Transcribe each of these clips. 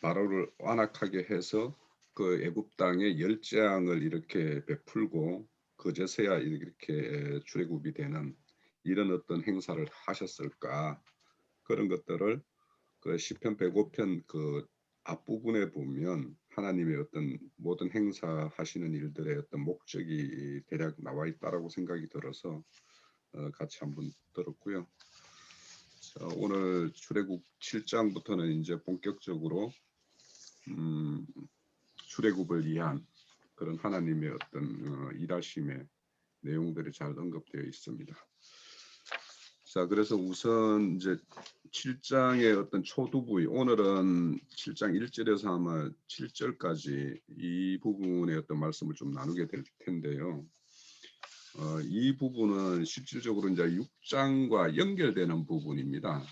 바로를 완악하게 해서 그 애굽 땅에 열재앙을 이렇게 베풀고 그제서야 이렇게 출애굽이 되는 이런 어떤 행사를 하셨을까? 그런 것들을 그 시편 105편 그 앞부분에 보면 하나님의 어떤 모든 행사하시는 일들의 어떤 목적이 대략 나와 있다라고 생각이 들어서 같이 한번 들었고요. 자, 오늘 출애굽 7장부터는 이제 본격적으로 출애굽을 위한 그런 하나님의 어떤 일하심의 내용들이 잘 언급되어 있습니다. 자, 그래서 우선 이제 7장의 어떤 초두부위, 오늘은 7장 1절에서 아마 7절까지 이 부분의 어떤 말씀을 좀 나누게 될 텐데요. 이 부분은 실질적으로 이제 6장과 연결되는 부분입니다.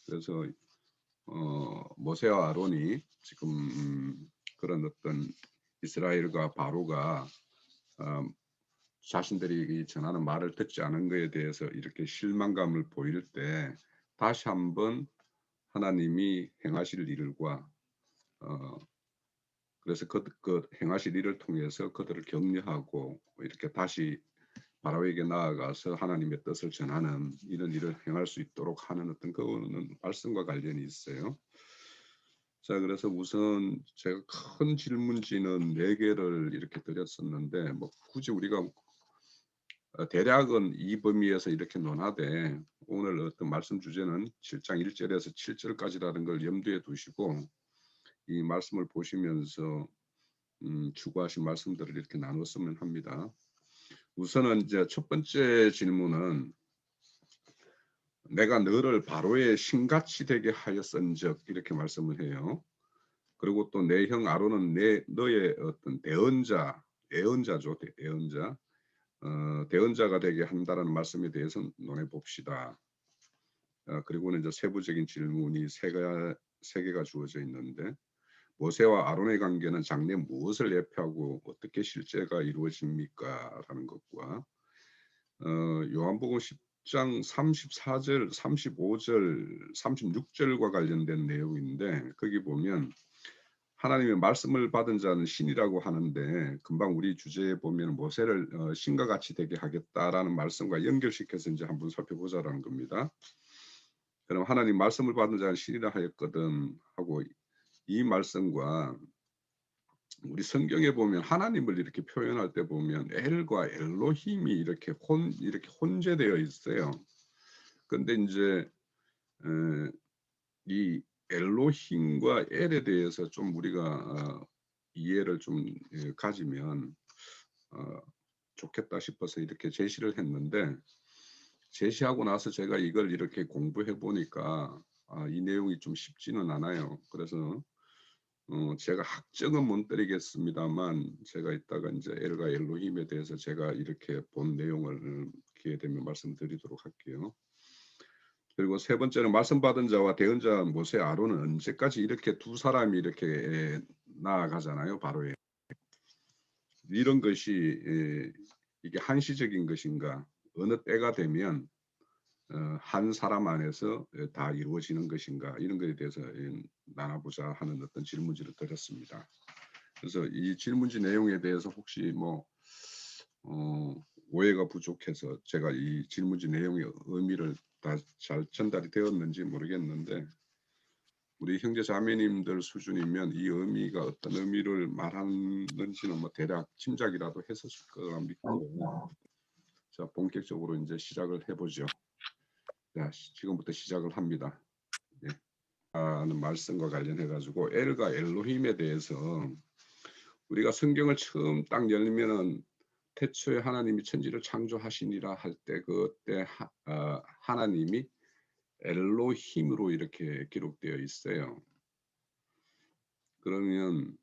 그래서 모세와 아론이 지금 그런 어떤 이스라엘과 바로가 자신들이 전하는 말을 듣지 않은 것에 대해서 이렇게 실망감을 보일 때 다시 한번 하나님이 행하실 일과 그래서 그 행하실 일을 통해서 그들을 격려하고 이렇게 다시 바로에게 나아가서 하나님의 뜻을 전하는 이런 일을 행할 수 있도록 하는 어떤 그거는 말씀과 관련이 있어요. 자, 그래서 우선 제가 큰 질문지는 4개를 이렇게 드렸었는데 뭐 굳이 우리가 대략은 이 범위에서 이렇게 논하되 오늘 어떤 말씀 주제는 7장 1절에서 7절까지라는 걸 염두에 두시고 이 말씀을 보시면서 추구하신 말씀들을 이렇게 나눴으면 합니다. 우선은 이제 첫 번째 질문은 내가 너를 바로의 신같이 되게 하였은즉 이렇게 말씀을 해요. 그리고 또 내 형 아론은 너의 어떤 대언자, 애언자죠, 애언자, 대언자가 되게 한다라는 말씀에 대해서 논해 봅시다. 그리고는 이제 세부적인 질문이 세 개가 주어져 있는데 모세와 아론의 관계는 장래 무엇을 예표하고 어떻게 실제가 이루어집니까? 라는 것과 요한복음 10장 34절, 35절, 36절과 관련된 내용인데 거기 보면 하나님의 말씀을 받은 자는 신이라고 하는데 금방 우리 주제에 보면 모세를 신과 같이 되게 하겠다라는 말씀과 연결시켜서 이제 한번 살펴보자라는 겁니다. 그럼 하나님 말씀을 받은 자는 신이라 하였거든 하고 이 말씀과 우리 성경에 보면 하나님을 이렇게 표현할 때 보면 엘과 엘로힘이 이렇게 혼재되어 있어요. 근데 이제 이 엘로힘과 엘에 대해서 좀 우리가 이해를 좀 가지면 좋겠다 싶어서 이렇게 제시를 했는데 제시하고 나서 제가 이걸 이렇게 공부해 보니까 이 내용이 좀 쉽지는 않아요. 그래서 제가 학적은 못 드리겠습니다만 제가 이따가 이제 엘과 엘로힘에 대해서 제가 이렇게 본 내용을 기회 되면 말씀드리도록 할게요. 그리고 세 번째는 말씀 받은 자와 대언자 모세 아론은 언제까지 이렇게 두 사람이 이렇게 나아가잖아요. 바로에 이런 것이 이게 한시적인 것인가 어느 때가 되면 한 사람 안에서 다 이루어지는 것인가 이런 것에 대해서 나눠보자 하는 어떤 질문지를 드렸습니다. 그래서 이 질문지 내용에 대해서 혹시 뭐 오해가 부족해서 제가 이 질문지 내용의 의미를 다 잘 전달이 되었는지 모르겠는데 우리 형제 자매님들 수준이면 이 의미가 어떤 의미를 말하는지는 뭐 대략 짐작이라도 했었을 거라 믿고 자 본격적으로 이제 시작을 해보죠. 자 지금부터 시작을 합니다. 예. 하는 말씀과 관련해 가지고 엘과 엘로힘에 대해서 우리가 성경을 처음 딱 열면은 태초에 하나님이 천지를 창조하시니라 할 때 그때 하나님이 엘로힘으로 이렇게 기록되어 있어요. 그러면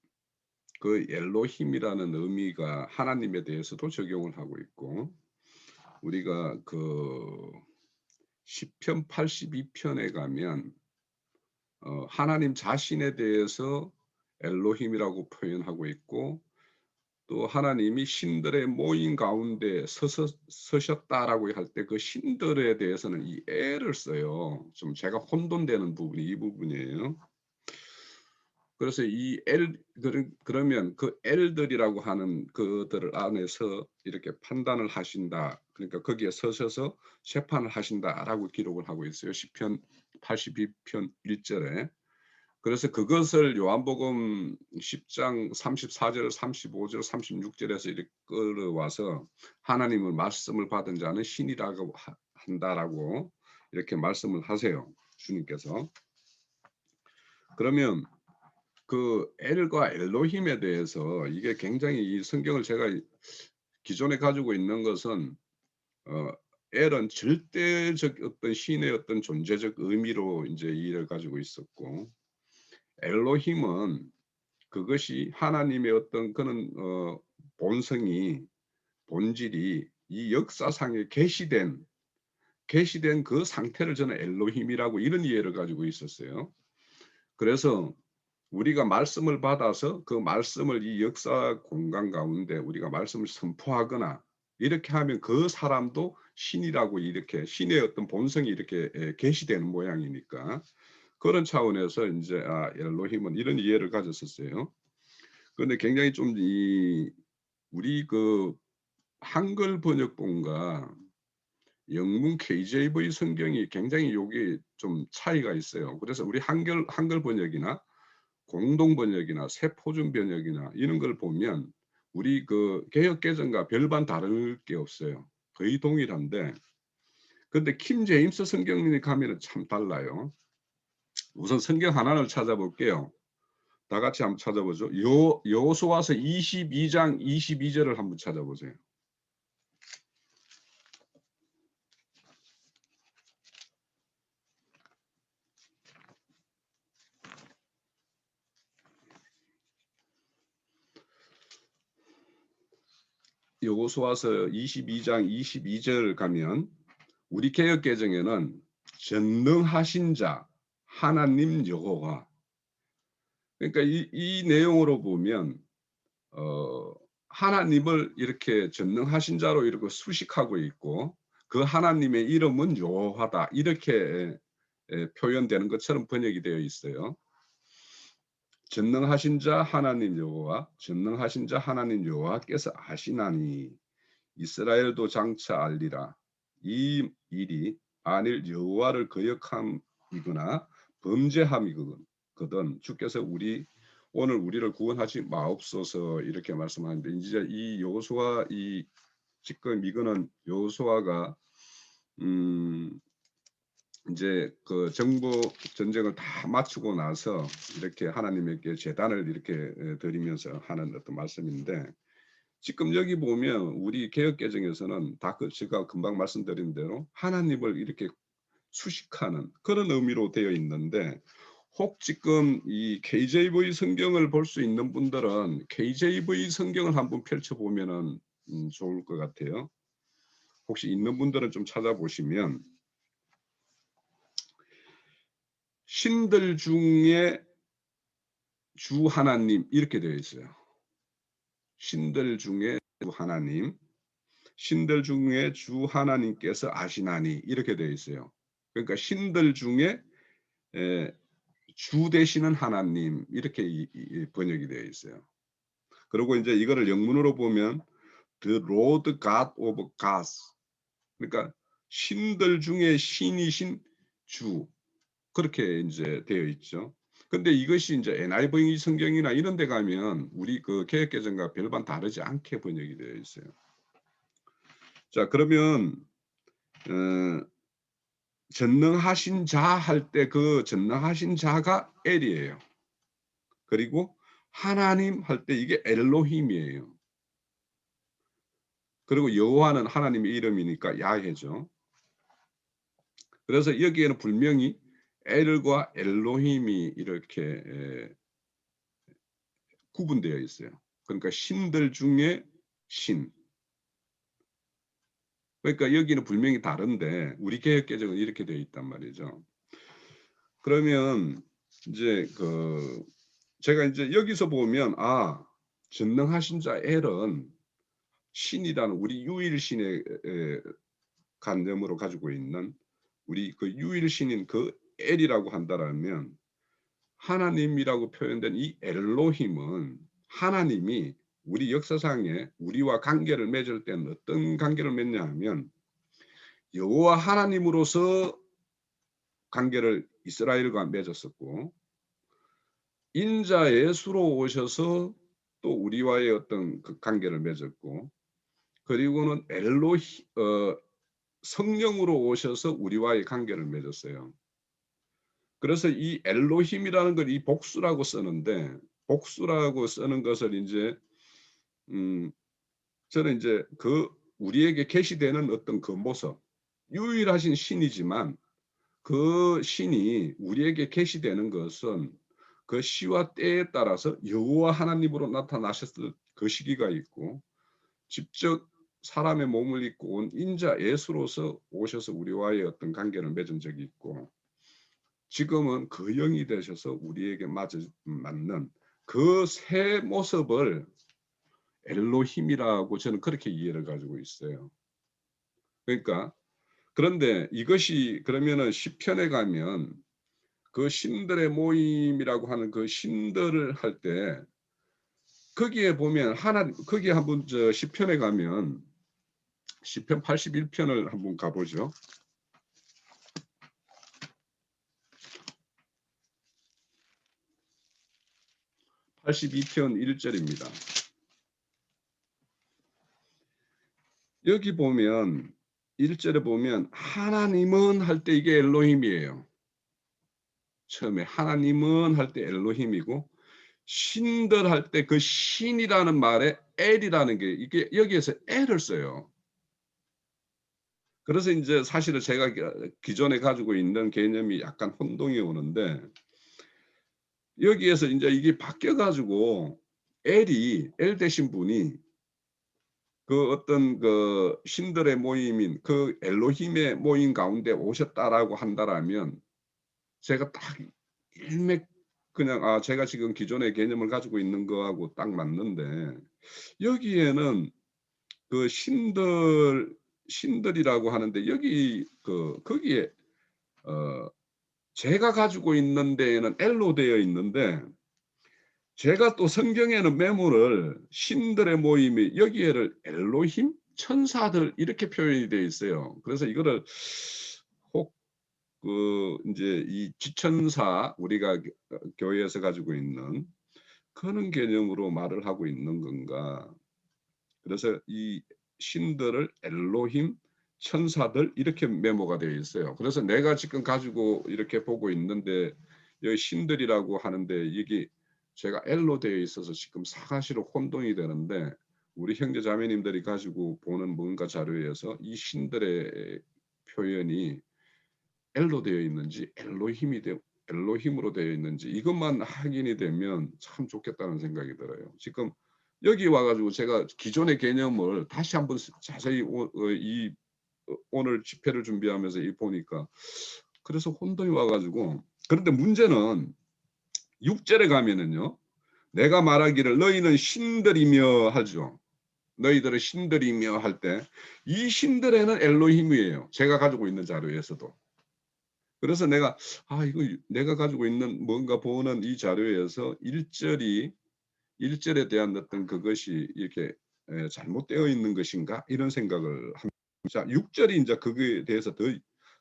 그 엘로힘이라는 의미가 하나님에 대해서도 적용을 하고 있고 우리가 그 시편 82편에 가면 하나님 자신에 대해서 엘로힘이라고 표현하고 있고 또 하나님이 신들의 모임 가운데 서셨다라고 할 때 그 신들에 대해서는 이 엘을 써요. 좀 제가 혼돈되는 부분이 이 부분이에요. 그래서 이 그러면 그 L들이라고 하는 그들 안에서 이렇게 판단을 하신다. 그러니까 거기에 서셔서 재판을 하신다라고 기록을 하고 있어요. 시편 82편 1절에. 그래서 그것을 요한복음 10장 34절, 35절, 36절에서 이렇게 끌어와서 하나님의 말씀을 받은 자는 신이라고 한다라고 이렇게 말씀을 하세요. 주님께서. 그러면 그 엘과 엘로힘에 대해서 이게 굉장히 이 성경을 제가 기존에 가지고 있는 것은 엘은 절대적 어떤 신의 어떤 존재적 의미로 이제 이해를 가지고 있었고, 엘로힘은 그것이 하나님의 어떤 그런 본성이, 본질이 이 역사상에 계시된 그 상태를 저는 엘로힘이라고 이런 이해를 가지고 있었어요. 그래서 우리가 말씀을 받아서 그 말씀을 이 역사 공간 가운데 우리가 말씀을 선포하거나 이렇게 하면 그 사람도 신이라고, 이렇게 신의 어떤 본성이 이렇게 계시되는 모양이니까, 그런 차원에서 이제 엘로힘은 이런 이해를 가졌었어요. 그런데 굉장히 좀 우리 그 한글 번역본과 영문 KJV 성경이 굉장히 요게 좀 차이가 있어요. 그래서 우리 한글 번역이나 공동 번역이나 세포준 번역이나 이런 걸 보면 우리 그 개역 개정과 별반 다를 게 없어요. 거의 동일한데, 근데 킹 제임스 성경에 가면은 참 달라요. 우선 성경 하나를 찾아볼게요. 다 같이 한번 찾아보죠. 여호수아서 22장 22절을 한번 찾아보세요. 여호수아서 22장 22절 가면 우리 개역 개정에는 전능하신 자 하나님 여호와, 그러니까 이 내용으로 보면 하나님을 이렇게 전능하신 자로 이렇게 수식하고 있고, 그 하나님의 이름은 여호와다, 이렇게 표현되는 것처럼 번역이 되어 있어요. 전능하신 자 하나님 여호와, 전능하신 자 하나님 여호와께서 아시나니 이스라엘도 장차 알리라. 이 일이 안일 여호와를 거역함이거나 범죄함이거든 주께서 오늘 우리를 구원하지 마옵소서, 이렇게 말씀하는데, 이제 이 여호수아, 지금 이거는 여호수아가 이제 그 정부 전쟁을 다 마치고 나서 이렇게 하나님께 제단을 이렇게 드리면서 하는 어떤 말씀인데, 지금 여기 보면 우리 개역 개정에서는 다 제가 금방 말씀드린 대로 하나님을 이렇게 수식하는 그런 의미로 되어 있는데, 혹 지금 이 KJV 성경을 볼 수 있는 분들은 KJV 성경을 한번 펼쳐보면은 좋을 것 같아요. 혹시 있는 분들은 좀 찾아보시면 신들 중에 주 하나님 이렇게 되어 있어요. 신들 중에 주 하나님, 신들 중에 주 하나님께서 아시나니 이렇게 되어 있어요. 그러니까 신들 중에 주 되시는 하나님, 이렇게 번역이 되어 있어요. 그리고 이제 이거를 영문으로 보면 The Lord God of Gods, 그러니까 신들 중에 신이신 주, 그렇게 이제 되어 있죠. 근데 이것이 이제 NIV 성경이나 이런 데 가면 우리 그 개역 개정과 별반 다르지 않게 번역이 되어 있어요. 자, 그러면 전능하신 자 할 때 그 전능하신 자가 엘이에요. 그리고 하나님 할 때 이게 엘로힘이에요. 그리고 여호와는 하나님의 이름이니까 야훼죠. 그래서 여기에는 분명히 엘과 엘로힘이 이렇게 구분되어 있어요. 그러니까 신들 중에 신. 그러니까 여기는 분명히 다른데 우리 개역 개정은 이렇게 되어 있단 말이죠. 그러면 이제 제가 이제 여기서 보면 전능하신 자 엘은 신이라는 우리 유일신의 관념으로 가지고 있는 우리 그 유일신인 그 엘이라고 한다라면, 하나님이라고 표현된 이 엘로힘은 하나님이 우리 역사상에 우리와 관계를 맺을 때는 어떤 관계를 맺냐 하면 여호와 하나님으로서 관계를 이스라엘과 맺었었고 인자 예수로 오셔서 또 우리와의 어떤 그 관계를 맺었고 그리고는 성령으로 오셔서 우리와의 관계를 맺었어요. 그래서 이 엘로힘이라는 걸 이 복수라고 쓰는데 복수라고 쓰는 것을 인제 저는 인제 그 우리에게 계시되는 어떤 그 모습 유일하신 신이지만 그 신이 우리에게 계시되는 것은 그 시와 때에 따라서 여호와 하나님으로 나타나셨을 그 시기가 있고 직접 사람의 몸을 입고 온 인자 예수로서 오셔서 우리와의 어떤 관계를 맺은 적이 있고 지금은 그 영이 되셔서 우리에게 맞는 그 새 모습을 엘로힘이라고 저는 그렇게 이해를 가지고 있어요. 그러니까 그런데 이것이 그러면은 시편에 가면 그 신들의 모임이라고 하는 그 신들을 할 때 거기에 보면 거기에 한번 저 시편에 가면 시편 81편을 한번 가보죠. 82편 1절입니다. 여기 보면 1절에 보면 하나님은 할 때 이게 엘로힘이에요. 처음에 하나님은 할 때 엘로힘이고 신들 할 때 그 신이라는 말에 엘이라는 게 이게 여기에서 엘을 써요. 그래서 인제 사실은 제가 기존에 가지고 있는 개념이 약간 혼동이 오는데 여기에서 인제 이게 바뀌어 가지고 엘 되신 분이 그 어떤 그 신들의 모임인 그 엘로힘의 모임 가운데 오셨다라고 한다라면 제가 딱 일맥 그냥 제가 지금 기존의 개념을 가지고 있는 거하고 딱 맞는데 여기에는 그 신들이라고 하는데 여기 거기에 어 제가 가지고 있는 데에는 엘로 되어 있는데 제가 또 성경에는 메모를 신들의 모임이 여기에를 엘로힘 천사들 이렇게 표현이 되어 있어요. 그래서 이거를 혹 그 인제 이 지천사 우리가 교회에서 가지고 있는 그런 개념으로 말을 하고 있는 건가. 그래서 이 신들을 엘로힘 천사들 이렇게 메모가 되어 있어요. 그래서 내가 지금 가지고 이렇게 보고 있는데 여기 신들이라고 하는데 이게 제가 엘로 되어 있어서 지금 사가시로 혼동이 되는데 우리 형제 자매님들이 가지고 보는 뭔가 자료에서 이 신들의 표현이 엘로 되어 있는지 엘로힘으로 되어 있는지 이것만 확인이 되면 참 좋겠다는 생각이 들어요. 지금 여기 와 가지고 제가 기존의 개념을 다시 한번 자세히 오늘 집회를 준비하면서 이 보니까 그래서 혼동이 와 가지고 그런데 문제는 6 절에 가면은요. 내가 말하기를 너희는 신들이며 하죠. 너희들은 신들이며 할 때 이 신들에는 엘로힘이에요. 제가 가지고 있는 자료에서도. 그래서 내가 이거 내가 가지고 있는 뭔가 보는 이 자료에서 1 절에 대한 어떤 그것이 이렇게 '잘못되어 있는 것인가?' 이런 생각을 합니다. 자 6 절이 인제 거기에 대해서 더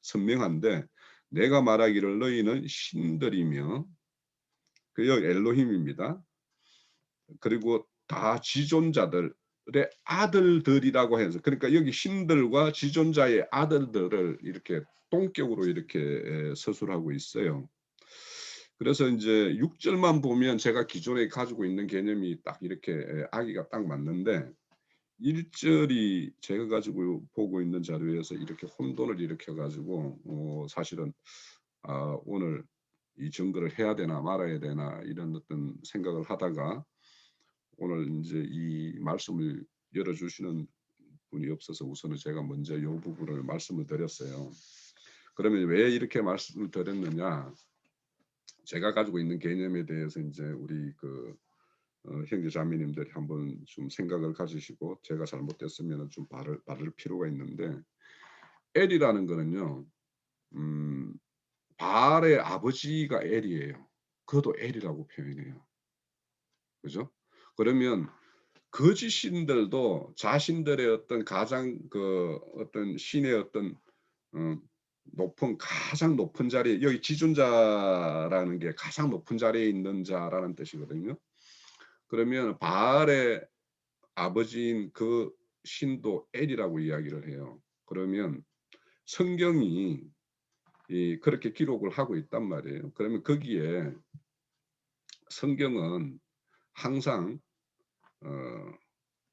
선명한데 "내가 말하기를 너희는 신들이며" 그 여기 엘로힘입니다. 그리고 다 지존자들의 아들들이라고 해서 그러니까 여기 신들과 지존자의 아들들을 이렇게 동격으로 이렇게 서술하고 있어요. 그래서 인제 6 절만 보면 제가 기존에 가지고 있는 개념이 딱 이렇게 아기가 딱 맞는데 1 절이 제가 가지고 보고 있는 자료에서 이렇게 혼돈을 일으켜 가지고 사실은 오늘 이 증거를 해야 되나 말아야 되나 이런 어떤 생각을 하다가 오늘 인제 이 말씀을 열어 주시는 분이 없어서 우선은 제가 먼저 요 부분을 말씀을 드렸어요. 그러면 왜 이렇게 말씀을 드렸느냐. 제가 가지고 있는 개념에 대해서 인제 우리 형제 자매님들이 한번 좀 생각을 가지시고 제가 잘못됐으면은 좀 바를 필요가 있는데 엘이라는 거는요. 음 바알의 아버지가 엘이에요. 그것도 엘이라고 표현해요. 그죠? 그러면 거짓 신들도 자신들의 어떤 가장 그 어떤 신의 어떤 어 가장 높은 자리에, 여기 지존자라는 게 가장 높은 자리에 있는 자라는 뜻이거든요. 그러면 바알의 아버지인 그 신도 엘이라고 이야기를 해요. 그러면 성경이 그렇게 기록을 하고 있단 말이에요. 그러면 거기에 성경은 항상 어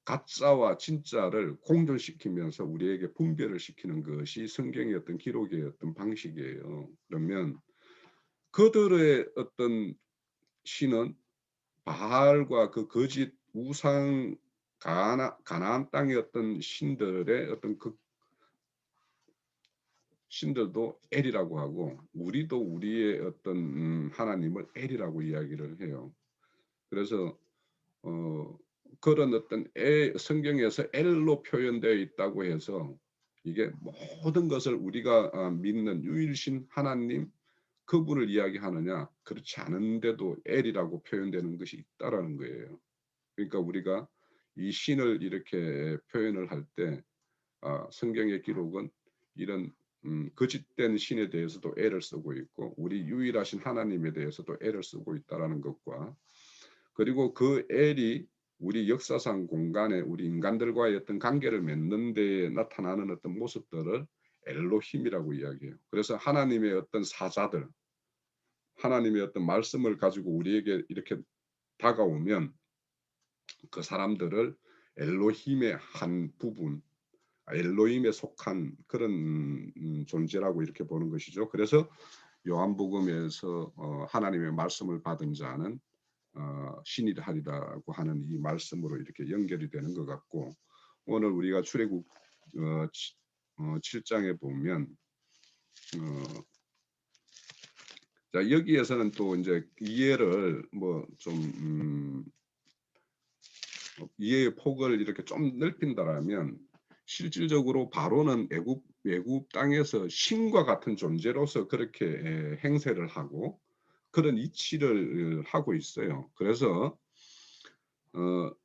가짜와 진짜를 공존시키면서 우리에게 분별을 시키는 것이 성경의 어떤 기록의 어떤 방식이에요. 그러면 그들의 어떤 신은 바알과 그 거짓 우상 가나안 땅의 어떤 신들의 어떤 그 신들도 엘이라고 하고, 우리도 우리의 어떤 하나님을 엘이라고 이야기를 해요. 그래서 그런 어떤 성경에서 엘로 표현되어 있다고 해서 이게 모든 것을 우리가 믿는 유일신 하나님 그분을 이야기하느냐, 그렇지 않은데도 엘이라고 표현되는 것이 있다라는 거예요. 그러니까 우리가 이 신을 이렇게 표현을 할 때 성경의 기록은 이런 거짓된 신에 대해서도 엘을 쓰고 있고, 우리 유일하신 하나님에 대해서도 엘을 쓰고 있다라는 것과, 그리고 그 엘이 우리 역사상 공간에 우리 인간들과의 어떤 관계를 맺는 데 나타나는 어떤 모습들을 엘로힘이라고 이야기해요. 그래서 하나님의 어떤 사자들, 하나님의 어떤 말씀을 가지고 우리에게 이렇게 다가오면 그 사람들을 엘로힘의 한 부분, 엘로힘에 속한 그런 존재라고 이렇게 보는 것이죠. 그래서 요한복음에서 하나님의 말씀을 받은 자는 신이라 하리라고 하는 이 말씀으로 이렇게 연결이 되는 것 같고, 오늘 우리가 출애굽 7장에 보면 자, 여기에서는 또 이제 이해를 이해의 폭을 이렇게 좀 넓힌다라면, 실질적으로 바로는 외국 땅에서 신과 같은 존재로서 그렇게 행세를 하고 그런 이치를 하고 있어요. 그래서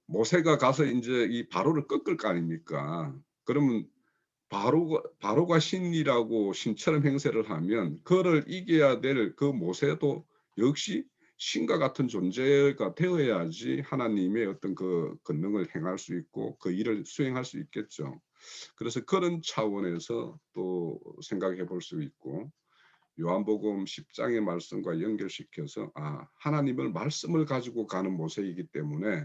모세가 가서 이제 이 바로를 꺾을 거 아닙니까? 그러면 바로가 신이라고 신처럼 행세를 하면 그를 이겨야 될 그 모세도 역시 신과 같은 존재가 되어야지 하나님의 어떤 그 권능을 행할 수 있고 그 일을 수행할 수 있겠죠. 그래서 그런 차원에서 또 생각해 볼 수 있고, 요한복음 10장의 말씀과 연결시켜서 하나님을 말씀을 가지고 가는 모세이기 때문에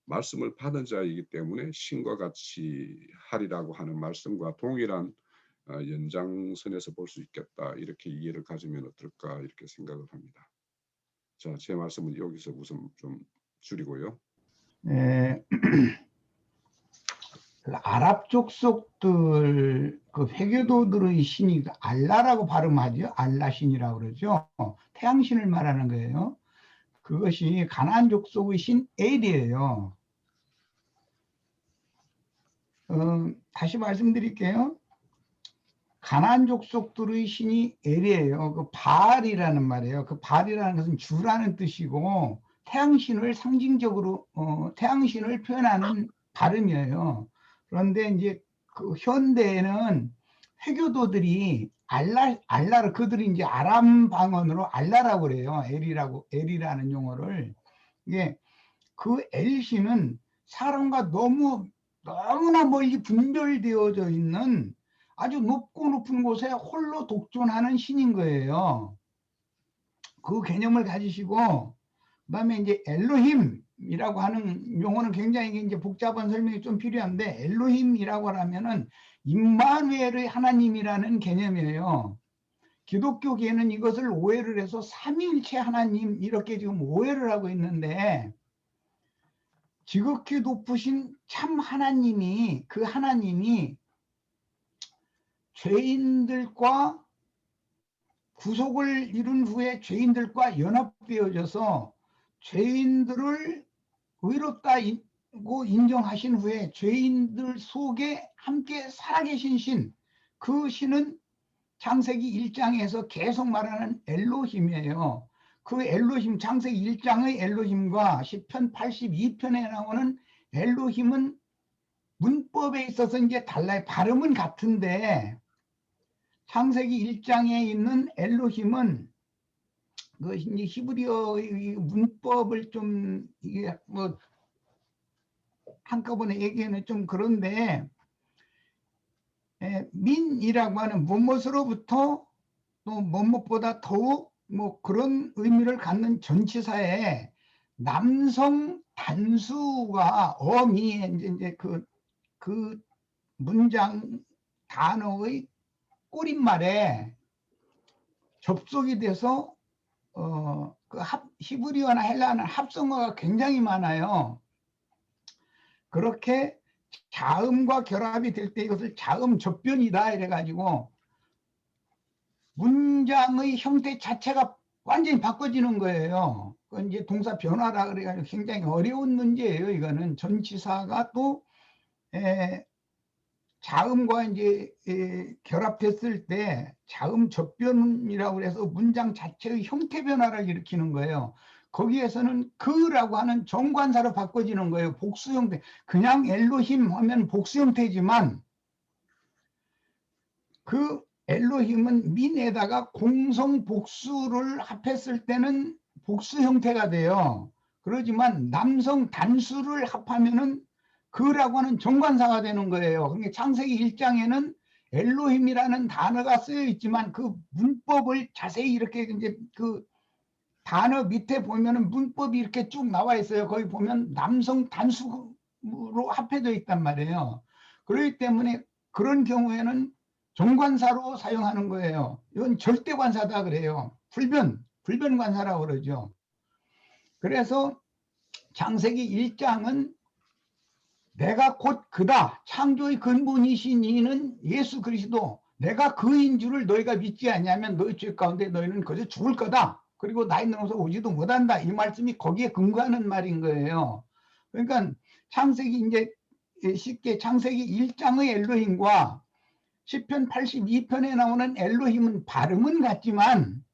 말씀을 받은 자이기 때문에 신과 같이 하리라고 하는 말씀과 동일한 연장선에서 볼 수 있겠다, 이렇게 이해를 가지면 어떨까 이렇게 생각을 합니다. 자, 제 말씀은 여기서 우선 좀 줄이고요. 네. 아랍 족속들 그 회교도들의 신이 알라라고 발음하죠. 알라 신이라고 그러죠. 태양신을 말하는 거예요. 그것이 가나안 족속의 신 엘이에요. 다시 말씀드릴게요. 가나안 족속들의 신이 엘이에요. 그 바알이라는 말이에요. 그 바알이라는 것은 주라는 뜻이고 태양신을 상징적으로 태양신을 표현하는 발음이에요. 그런데 이제 그 현대에는 회교도들이 알라를 그들이 이제 아람 방언으로 알라라고 그래요. 엘이라는 용어를. 이게 그 엘신은 사람과 너무나 멀리 분별되어져 있는 아주 높고 높은 곳에 홀로 독존하는 신인 거예요. 그 개념을 가지시고, 그다음에 이제 엘로힘이라고 하는 용어는 굉장히 이제 복잡한 설명이 좀 필요한데, 엘로힘이라고 하면은 임마누엘의 하나님이라는 개념이에요. 기독교계는 이것을 오해를 해서 삼위일체 하나님 이렇게 지금 오해를 하고 있는데, 지극히 높으신 참 하나님이, 그 하나님이 죄인들과 구속을 이룬 후에 죄인들과 연합되어져서 죄인들을 의롭다고 인정하신 후에 죄인들 속에 함께 살아계신 신, 그 신은 창세기 1장에서 계속 말하는 엘로힘이에요. 그 엘로힘 창세기 1장의 엘로힘과 시편 82편에 나오는 엘로힘은 문법에 있어서 이제 달라요. 발음은 같은데 창세기 1장에 있는 엘로힘은 그 이제 히브리어의 문법을 좀 이게 뭐 한꺼번에 얘기하면 좀 그런데 민이라고 하는 무엇으로부터 또 무엇보다 더욱 뭐 그런 의미를 갖는 전치사에 남성 단수가 어미 이제 그 문장 단어의 꼬릿말에 접속이 돼서 그 히브리어나 헬라어는 합성어가 굉장히 많아요. 그렇게 자음과 결합이 될 때 이것을 자음 접변이다 이래가지고 문장의 형태 자체가 완전히 바꿔지는 거예요. 그건 이제 동사 변화라 그래가지고 굉장히 어려운 문제예요. 이거는 전치사가 또 자음과 이제 결합됐을 때 자음 접변이라고 해서 문장 자체의 형태 변화를 일으키는 거예요. 거기에서는 그라고 하는 정관사로 바꿔지는 거예요. 복수 형태. 그냥 엘로힘 하면 복수 형태지만 그 엘로힘은 민에다가 공성 복수를 합했을 때는 복수 형태가 돼요. 그러지만 남성 단수를 합하면은 그라고 하는 정관사가 되는 거예요. 그러니까 창세기 1장에는 엘로힘이라는 단어가 쓰여 있지만 그 문법을 자세히 이렇게 이제 그 단어 밑에 보면은 문법이 이렇게 쭉 나와 있어요. 거기 보면 남성 단수로 합해져 있단 말이에요. 그렇기 때문에 그런 경우에는 정관사로 사용하는 거예요. 이건 절대관사다 그래요. 불변관사라고 그러죠. 그래서 창세기 1장은 내가 곧 그다. 창조의 근본이신 이는 예수 그리스도. 내가 그인 줄을 너희가 믿지 않냐면 너희 죄 가운데 너희는 거저 죽을 거다. 그리고 나이 넘어서 오지도 못한다. 이 말씀이 거기에 근거하는 말인 거예요. 그러니까 창세기 이제 쉽게 창세기 1장의 엘로힘과 시편 82편에 나오는 엘로힘은 발음은 같지만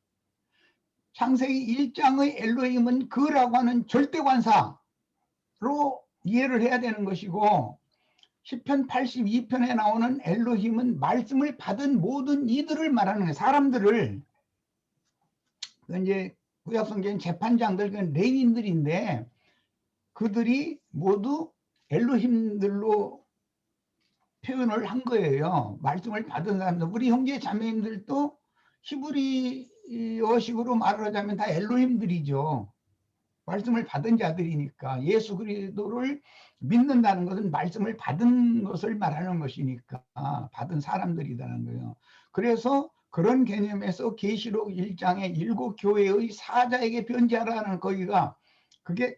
창세기 1장의 엘로힘은 그라고 하는 절대관사로 이해를 해야 되는 것이고 시편 82편에 나오는 엘로힘은 말씀을 받은 모든 이들을 말하는 거예요. 사람들을. 이제 구약성경 재판장들, 레위인들인데 그들이 모두 엘로힘들로 표현을 한 거예요. 말씀을 받은 사람들. 우리 형제 자매님들도 히브리어식으로 말을 하자면 다 엘로힘들이죠. 말씀을 받은 자들이니까. 예수 그리스도를 믿는다는 것은 말씀을 받은 것을 말하는 것이니까 받은 사람들이라는 거예요. 그래서 그런 개념에서 계시록 1장의 7 교회의 사자에게 변제하라는 거기가 그게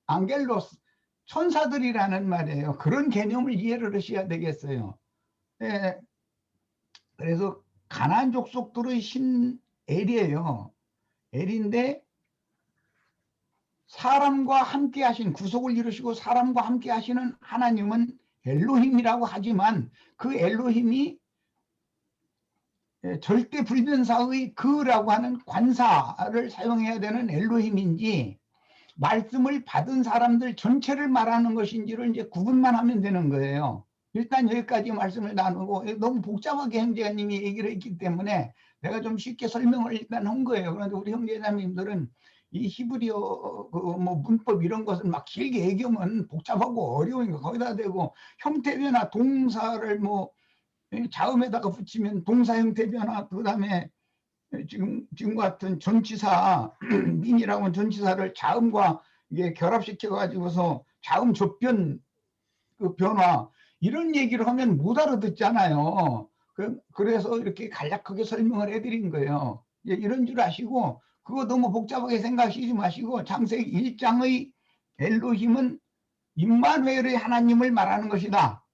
앙겔로스 천사들이라는 말이에요. 그런 개념을 이해를 하셔야 되겠어요. 그래서 가나안 족속들의 신 엘이에요. 엘인데 사람과 함께 하신 구속을 이루시고 사람과 함께 하시는 하나님은 엘로힘이라고 하지만 그 엘로힘이 절대 불변사의 그라고 하는 관사를 사용해야 되는 엘로힘인지 말씀을 받은 사람들 전체를 말하는 것인지를 이제 구분만 하면 되는 거예요. 일단 여기까지 말씀을 나누고 너무 복잡하게 형제자님이 얘기를 했기 때문에 내가 좀 쉽게 설명을 일단 한 거예요. 그런데 우리 형제자님들은 이 히브리어 뭐 문법 이런 것을 막 길게 얘기하면 복잡하고 어려우니까 거기다 대고 형태 변화 동사를 뭐 자음에다가 붙이면 동사 형태 변화 그다음에 지금 같은 전치사 민이라고 하는 전치사를 자음과 이게 결합시켜 가지고서 자음 접변 그 변화 이런 얘기를 하면 못 알아듣잖아요. 그래서 이렇게 간략하게 설명을 해드린 거예요. 이런 줄 아시고 그거 너무 복잡하게 생각하시지 마시고 창세기 1장의 엘로힘은 임마누엘의 하나님을 말하는 것이다.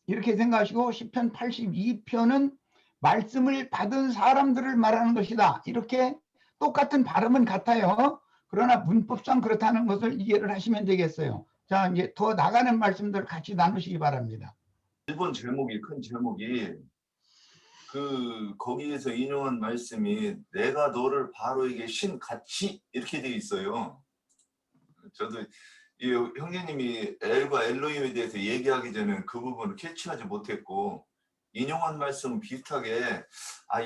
이렇게 생각하시고 시편 82편은 말씀을 받은 사람들을 말하는 것이다. 이렇게 똑같은 발음은 같아요. 그러나 문법상 그렇다는 것을 이해를 하시면 되겠어요. 자, 이제 더 나가는 말씀들 같이 나누시기 바랍니다. 1번 제목이 큰 제목이 거기에서 인용한 말씀이 내가 너를 바로에게 신같이 이렇게 돼 있어요. 저도 이 형제님이 엘과 엘로힘에 대해서 얘기하기 전에 그 부분을 캐치하지 못했고, 인용한 말씀 비슷하게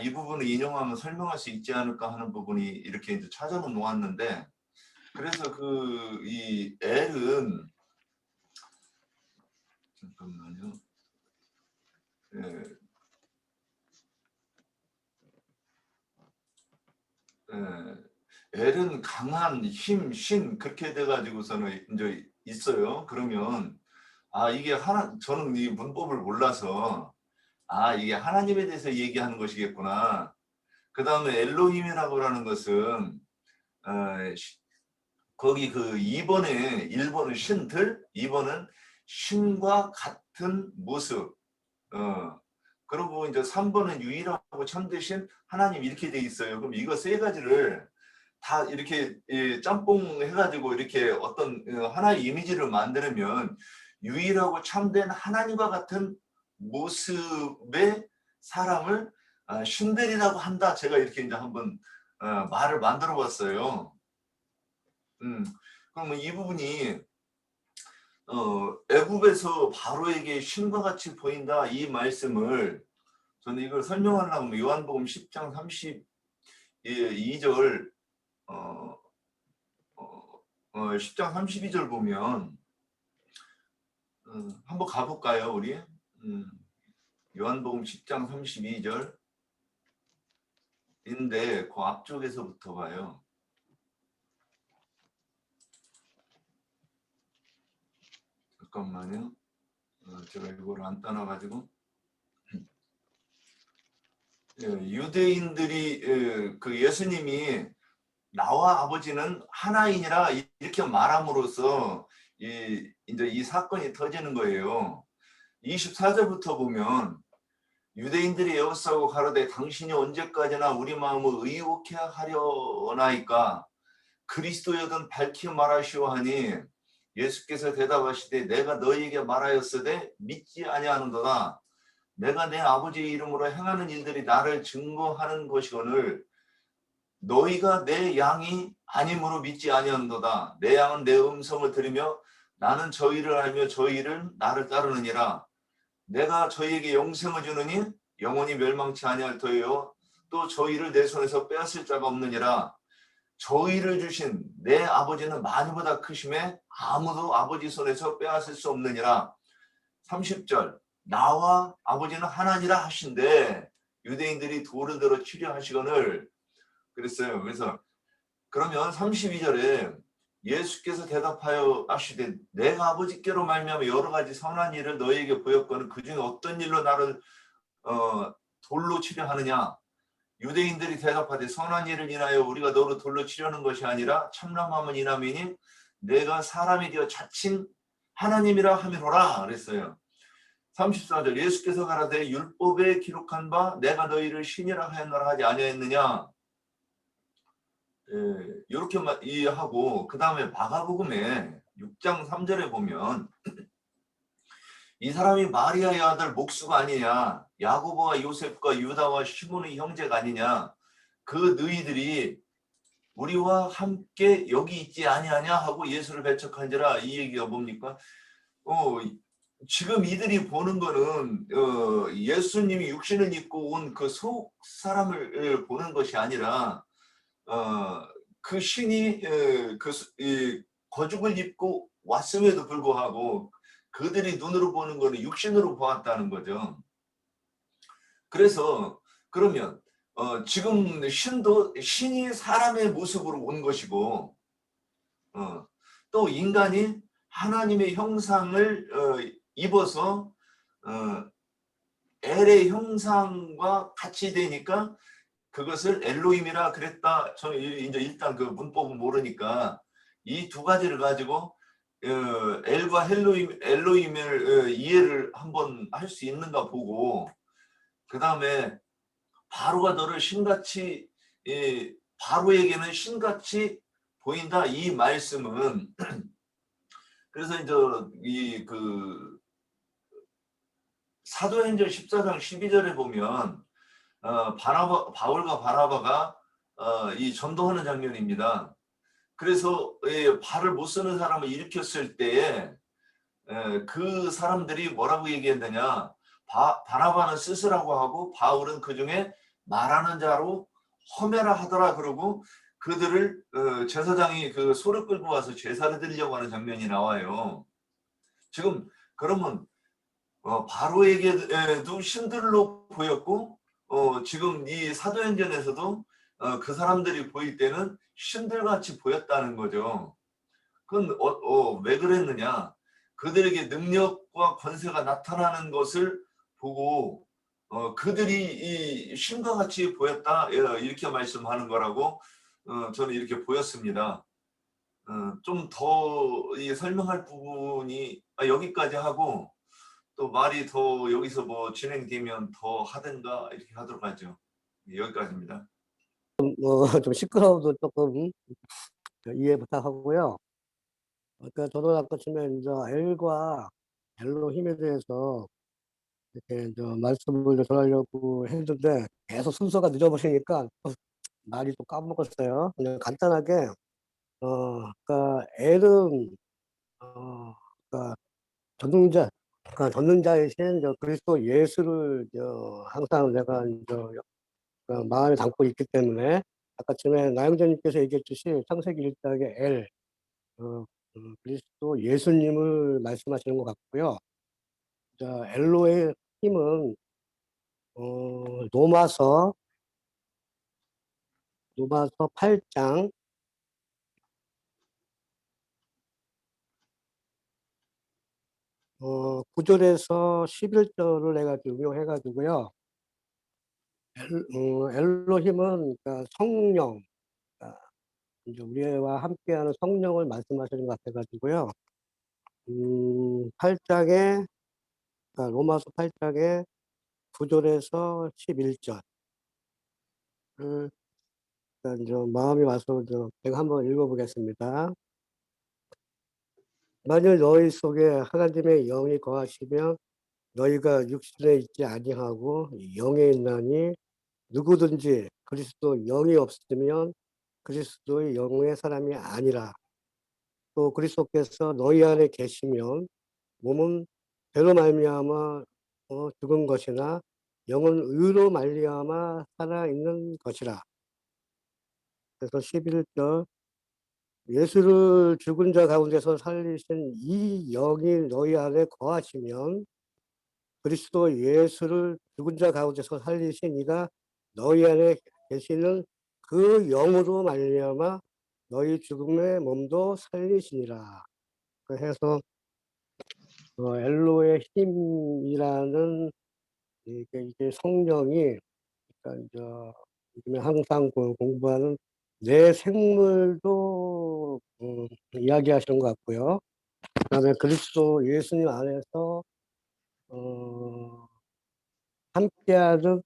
이 부분을 인용하면 설명할 수 있지 않을까 하는 부분이 이렇게 이제 찾아는 놓았는데, 그래서 이 엘은 잠깐만요. 엘은 강한 힘, 신 그렇게 돼가지고서는 이제 있어요. 그러면 이게 저는 이 문법을 몰라서 이게 하나님에 대해서 얘기하는 것이겠구나. 그 다음에 엘로힘이라고 하는 것은 거기 1번은 신들, 2번은 신과 같은 모습, 그리고 이제 3번은 유일하고 참되신 하나님 이렇게 돼 있어요. 그럼 이거 세 가지를 다 이렇게 짬뽕 해가지고 이렇게 어떤 하나의 이미지를 만들면 유일하고 참된 하나님과 같은 모습의 사람을 신들이라고 한다. 제가 이렇게 이제 한번 말을 만들어 봤어요. 그러면 이 부분이 애굽에서 바로에게 신과 같이 보인다, 이 말씀을 저는 이걸 설명하려면 요한복음 10장 32절 10장 32절 보면 한번 가볼까요, 우리? 요한복음 10장 32절인데 그 앞쪽에서부터 봐요. 잠깐만요. 제가 이걸 안 따놔가지고. 유대인들이 예수님이 나와 아버지는 하나이니라 이렇게 말함으로써 이제 이 사건이 터지는 거예요. 24절부터 보면 유대인들이 에워싸고 가로되 당신이 언제까지나 우리 마음을 의혹해 하려나이까 그리스도여든 밝히 말하시오 하니 예수께서 대답하시되 내가 너희에게 말하였으되 믿지 아니하는도다. 내가 내 아버지의 이름으로 행하는 일들이 나를 증거하는 것이거늘 너희가 내 양이 아님으로 믿지 아니하는도다. 내 양은 내 음성을 들으며 나는 저희를 알며 저희를 나를 따르느니라. 내가 저희에게 영생을 주느니 영원히 멸망치 아니할 터이요 또 저희를 내 손에서 빼앗을 자가 없느니라. 저희를 주신 내 아버지는 많이보다 크심에 아무도 아버지 손에서 빼앗을 수 없느니라. 30절 나와 아버지는 하나니라 하신데 유대인들이 돌을 들어 치려 하시거늘 그랬어요. 그래서 그러면 32절에 예수께서 대답하여 하시되 내가 아버지께로 말미암아 여러 가지 선한 일을 너희에게 보였거늘 그중에 어떤 일로 나를 돌로 치려 하느냐. 유대인들이 대답하되 선한 일을 인하여 우리가 너를 돌로 치려는 것이 아니라 참람함은 인함이니 내가 사람이 되어 자칭 하나님이라 함이로라 그랬어요. 34절 예수께서 가라되 율법에 기록한 바 내가 너희를 신이라 하였노라 하지 아니하였느냐. 이렇게 이해하고 그 다음에 마가복음에 6장 3절에 보면 이 사람이 마리아의 아들 목수가 아니냐 야고보와 요셉과 유다와 시몬의 형제가 아니냐 그 너희들이 우리와 함께 여기 있지 아니하냐 하고 예수를 배척한지라. 이 얘기가 뭡니까? 지금 이들이 보는 거는 예수님이 육신을 입고 온 그 속 사람을 보는 것이 아니라 그 신이 거죽을 입고 왔음에도 불구하고 그들이 눈으로 보는 거는 육신으로 보았다는 거죠. 그래서 그러면 지금 신이 사람의 모습으로 온 것이고 또 인간이 하나님의 형상을 입어서 엘의 형상과 같이 되니까 그것을 엘로힘이라 그랬다. 저는 이제 일단 그 문법은 모르니까 이 두 가지를 가지고 엘과 엘로힘을 이해를 한번 할 수 있는가 보고 그 다음에 바로가 너를 신같이 바로에게는 신같이 보인다. 이 말씀은 그래서 이제 사도행전 14장 12절에 보면 바울과 바나바가 이 전도하는 장면입니다. 그래서 발을 못 쓰는 사람을 일으켰을 때에 그 사람들이 뭐라고 얘기했느냐, 바나바는 스스라고 하고 바울은 그 중에 말하는 자로 험해라 하더라 그러고 그들을 제사장이 그 소를 끌고 와서 제사를 드리려고 하는 장면이 나와요. 지금 그러면 바로에게도 신들로 보였고 지금 이 사도행전에서도 그 사람들이 보일 때는 신들같이 보였다는 거죠. 그건 왜 그랬느냐? 그들에게 능력과 권세가 나타나는 것을 보고 그들이 이 신과 같이 보였다 이렇게 말씀하는 거라고 저는 이렇게 보였습니다. 좀 더 설명할 부분이 여기까지 하고 또 말이 더 여기서 뭐 진행되면 더 하든가 이렇게 하도록 하죠. 여기까지입니다. 좀 시끄러워도 조금 이해 부탁하고요. 그러니까 저도 아까 처음에 이제 L과 엘로힘에 대해서 이렇게 이제 말씀을 전하려고 했는데 계속 순서가 늦어버리니까 말이 또 까먹었어요. 그냥 간단하게 그러니까 L은 그러니까 전능자이신 그리스도 예수를 항상 내가 마음에 담고 있기 때문에 아까 전에 나영자님께서 얘기했듯이 창세기 1장의 L 그리스도 예수님을 말씀하시는 것 같고요. 엘로의 힘은 로마서 8장 9절에서 11절을 내가 응용해가지고요. 엘로힘은 그러니까 성령, 그러니까 이제 우리와 함께하는 성령을 말씀하시는 것 같아가지고요. 8장에 그러니까 로마서 8장에 9절에서 11절. 그러니까 이제 마음이 와서 제가 한번 읽어보겠습니다. 만일 너희 속에 하나님의 영이 거하시면 너희가 육신에 있지 아니하고 영에 있나니 누구든지 그리스도 영이 없으면 그리스도의 영의 사람이 아니라. 또 그리스도께서 너희 안에 계시면 몸은 죄로 말미암아 죽은 것이나 영은 의로 말미암아 살아있는 것이라. 그래서 11절 예수를 죽은 자 가운데서 살리신 이 영이 너희 안에 거하시면 그리스도 예수를 죽은 자 가운데서 살리신 이가 너희 안에 계시는 그 영으로 말미암아 너희 죽음의 몸도 살리시니라. 그래서 엘로의 힘이라는 이게 성령이 그러니까 이제 항상 공부하는 내 생물도 이야기하시는 것 같고요. 그다음에 그리스도 예수님 안에서 함께하는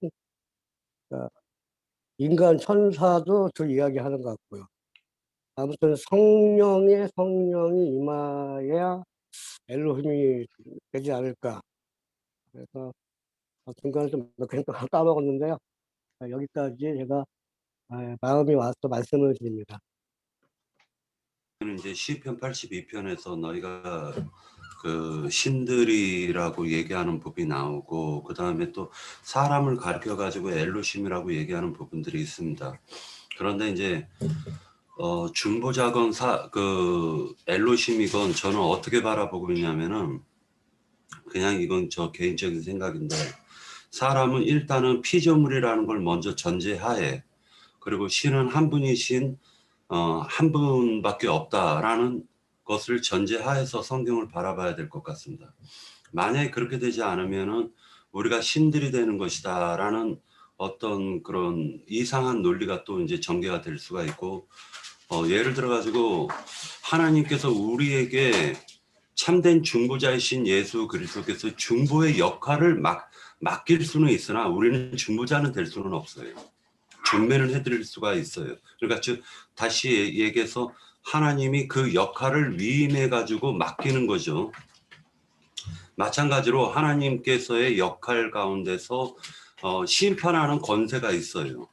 인간 천사도 그 이야기하는 것 같고요. 아무튼 성령이 임하여야 엘로힘이 되지 않을까. 그래서 중간에 좀 몇 개 까먹었는데요. 여기까지 제가 마음이 와서 말씀을 드립니다. 이제 시편 82편에서 너희가 그 신들이라고 얘기하는 부분이 나오고 그 다음에 또 사람을 가르쳐 가지고 엘로심이라고 얘기하는 부분들이 있습니다. 그런데 이제 중보자건 그 엘로심이건 저는 어떻게 바라보고 있냐면은 그냥 이건 저 개인적인 생각인데 사람은 일단은 피조물이라는 걸 먼저 전제하에 그리고 신은 한 분이신 한 분밖에 없다라는 것을 전제하에서 성경을 바라봐야 될 것 같습니다. 만약에 그렇게 되지 않으면은 우리가 신들이 되는 것이다라는 어떤 그런 이상한 논리가 또 이제 전개가 될 수가 있고 예를 들어 가지고 하나님께서 우리에게 참된 중보자이신 예수 그리스도께서 중보의 역할을 맡길 수는 있으나 우리는 중보자는 될 수는 없어요. 전면을 해드릴 수가 있어요. 그러니까 즉 다시 얘기해서 하나님이 그 역할을 위임해 가지고 맡기는 거죠. 마찬가지로 하나님께서의 역할 가운데서 심판하는 권세가 있어요.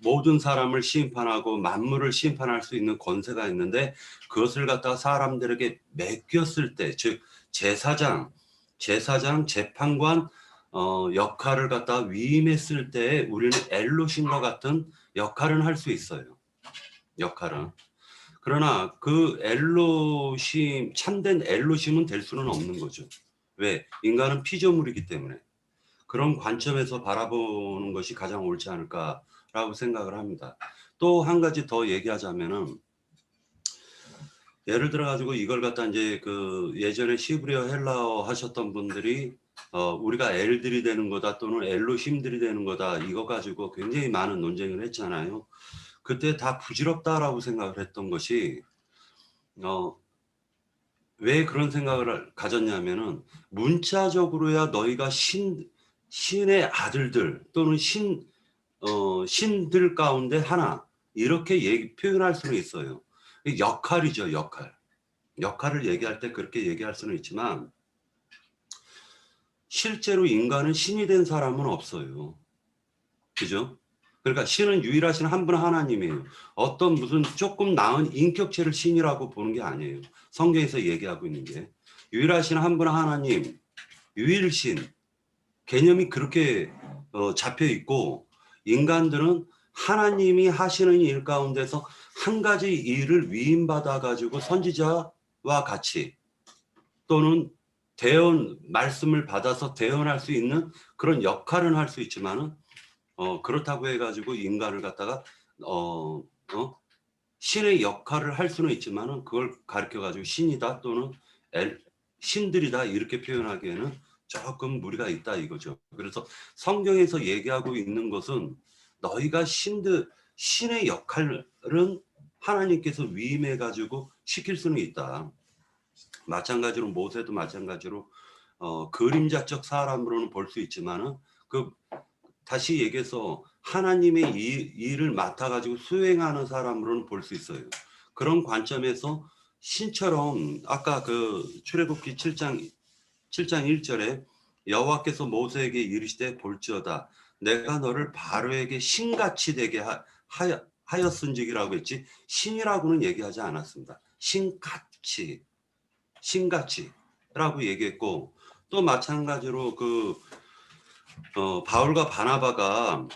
모든 사람을 심판하고 만물을 심판할 수 있는 권세가 있는데 그것을 갖다가 사람들에게 맡겼을 때, 즉 제사장, 재판관 역할을 갖다가 위임했을 때 우리는 엘로힘과 같은 역할은 할 수 있어요. 역할은. 그러나 그 엘로힘, 참된 엘로힘은 될 수는 없는 거죠. 왜? 인간은 피조물이기 때문에. 그런 관점에서 바라보는 것이 가장 옳지 않을까라고 생각을 합니다. 또 한 가지 더 얘기하자면은, 예를 들어 가지고 이걸 갖다 이제 그 예전에 시브리어 헬라어 하셨던 분들이 우리가 엘들이 되는 거다 또는 엘로힘들이 되는 거다, 이거 가지고 굉장히 많은 논쟁을 했잖아요. 그때 다 부질없다라고 생각을 했던 것이, 왜 그런 생각을 가졌냐면은, 문자적으로야 너희가 신의 아들들 또는 신들 가운데 하나, 이렇게 표현할 수는 있어요. 역할이죠, 역할을 얘기할 때 그렇게 얘기할 수는 있지만 실제로 인간은 신이 된 사람은 없어요. 그죠? 그러니까 신은 유일하신 한 분 하나님이에요. 어떤 무슨 조금 나은 인격체를 신이라고 보는 게 아니에요. 성경에서 얘기하고 있는 게 유일하신 한 분 하나님, 유일신 개념이 그렇게 잡혀 있고, 인간들은 하나님이 하시는 일 가운데서 한 가지 일을 위임받아 가지고 선지자와 같이 또는 말씀을 받아서 대언할 수 있는 그런 역할은 할 수 있지만은 그렇다고 해가지고 인간을 갖다가 신의 역할을 할 수는 있지만은 그걸 가르쳐가지고 신이다 또는 신들이다 이렇게 표현하기에는 조금 무리가 있다 이거죠. 그래서 성경에서 얘기하고 있는 것은 너희가 신의 역할은 하나님께서 위임해가지고 시킬 수는 있다. 마찬가지로 모세도 마찬가지로 그림자적 사람으로는 볼 수 있지만은 다시 얘기해서 하나님의 일을 맡아가지고 수행하는 사람으로는 볼 수 있어요. 그런 관점에서 신처럼 아까 그 출애굽기 7장 1절에 여호와께서 모세에게 이르시되 볼지어다 내가 너를 바로에게 신같이 되게 하였은직이라고 했지, 신이라고는 얘기하지 않았습니다. 신같이라고 얘기했고, 또 마찬가지로 바울과 바나바가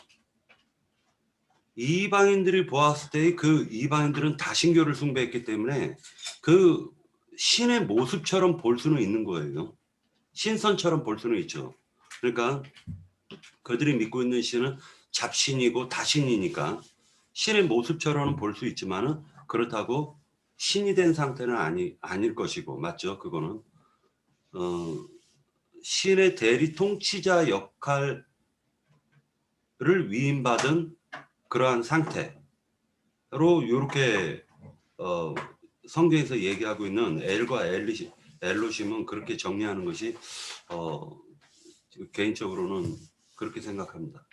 이방인들이 보았을 때 그 이방인들은 다신교를 숭배했기 때문에 그 신의 모습처럼 볼 수는 있는 거예요. 신선처럼 볼 수는 있죠. 그러니까 그들이 믿고 있는 신은 잡신이고 다신이니까 신의 모습처럼은 볼 수 있지만은 그렇다고 신이 된 상태는 아닐 것이고, 맞죠? 그거는 신의 대리 통치자 역할을 위임받은 그러한 상태로 이렇게 성경에서 얘기하고 있는 엘과 엘로심은 그렇게 정리하는 것이 개인적으로는 그렇게 생각합니다.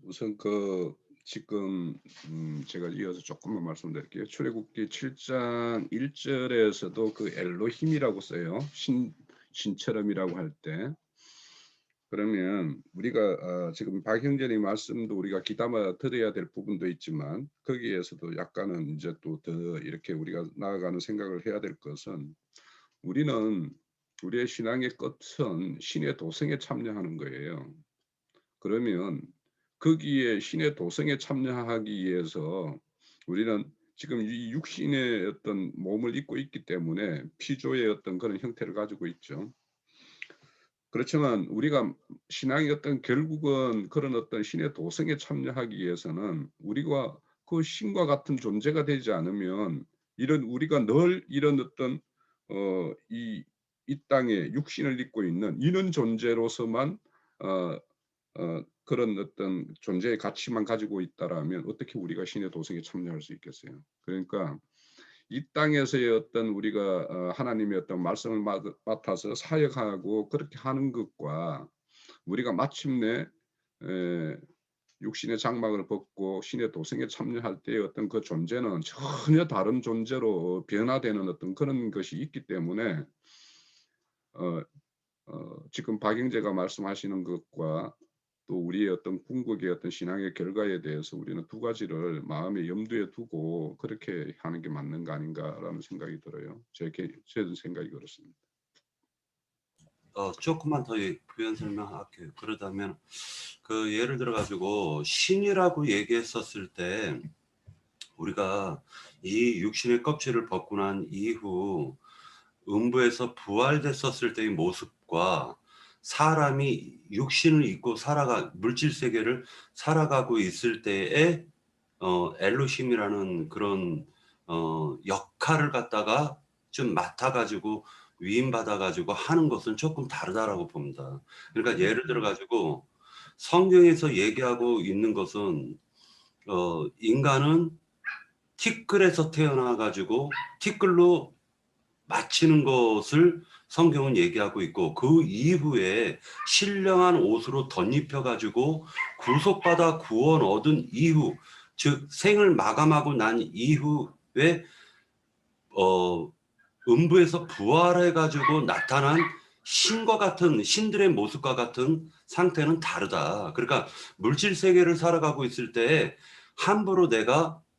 우선 지금 제가 이어서 조금만 말씀드릴게요. 출애굽기 7장 1절에서도 그 엘로힘이라고 써요. 신처럼이라고 할 때. 그러면 우리가 지금 박 형제님 말씀도 우리가 귀담아 들어야 될 부분도 있지만 거기에서도 약간은 이제 또 더 이렇게 우리가 나아가는 생각을 해야 될 것은, 우리는 우리의 신앙의 끝은 신의 도성에 참여하는 거예요. 그러면 거기에 신의 도성에 참여하기 위해서 우리는 지금 이 육신의 어떤 몸을 입고 있기 때문에 피조의 어떤 그런 형태를 가지고 있죠. 그렇지만 우리가 신앙의 어떤 결국은 그런 어떤 신의 도성에 참여하기 위해서는 우리가 그 신과 같은 존재가 되지 않으면 우리가 늘 이런 어떤 이 땅에 육신을 입고 있는 이런 존재로서만 그런 어떤 존재의 가치만 가지고 있다라면 어떻게 우리가 신의 도성에 참여할 수 있겠어요? 그러니까 이 땅에서의 어떤 우리가 하나님의 어떤 말씀을 맡아서 사역하고 그렇게 하는 것과 우리가 마침내 육신의 장막을 벗고 신의 도성에 참여할 때의 어떤 그 존재는 전혀 다른 존재로 변화되는 어떤 그런 것이 있기 때문에 지금 박영재가 말씀하시는 것과 또 우리의 어떤 궁극의 어떤 신앙의 결과에 대해서 우리는 두 가지를 마음에 염두에 두고 그렇게 하는 게 맞는 거 아닌가라는 생각이 들어요. 제 생각이 그렇습니다. 조금만 더 부연 설명할게요. 그러다면 그 예를 들어 가지고 신이라고 얘기했었을 때 우리가 이 육신의 껍질을 벗고 난 이후 음부에서 부활됐었을 때의 모습과 사람이 육신을 입고 물질 세계를 살아가고 있을 때의 엘로힘이라는 그런 역할을 갖다가 좀 맡아가지고 위임받아가지고 하는 것은 조금 다르다라고 봅니다. 그러니까 예를 들어가지고 성경에서 얘기하고 있는 것은 인간은 티끌에서 태어나가지고 티끌로 마치는 것을 성경은 얘기하고 있고 그 이후에 신령한 옷으로 덧입혀가지고 구속받아 구원 얻은 이후 즉 생을 마감하고 난 이후에 음부에서 부활해가지고 나타난 신과 같은 신들의 모습과 같은 상태는 다르다. 그러니까 물질 세계를 살아가고 있을 때 함부로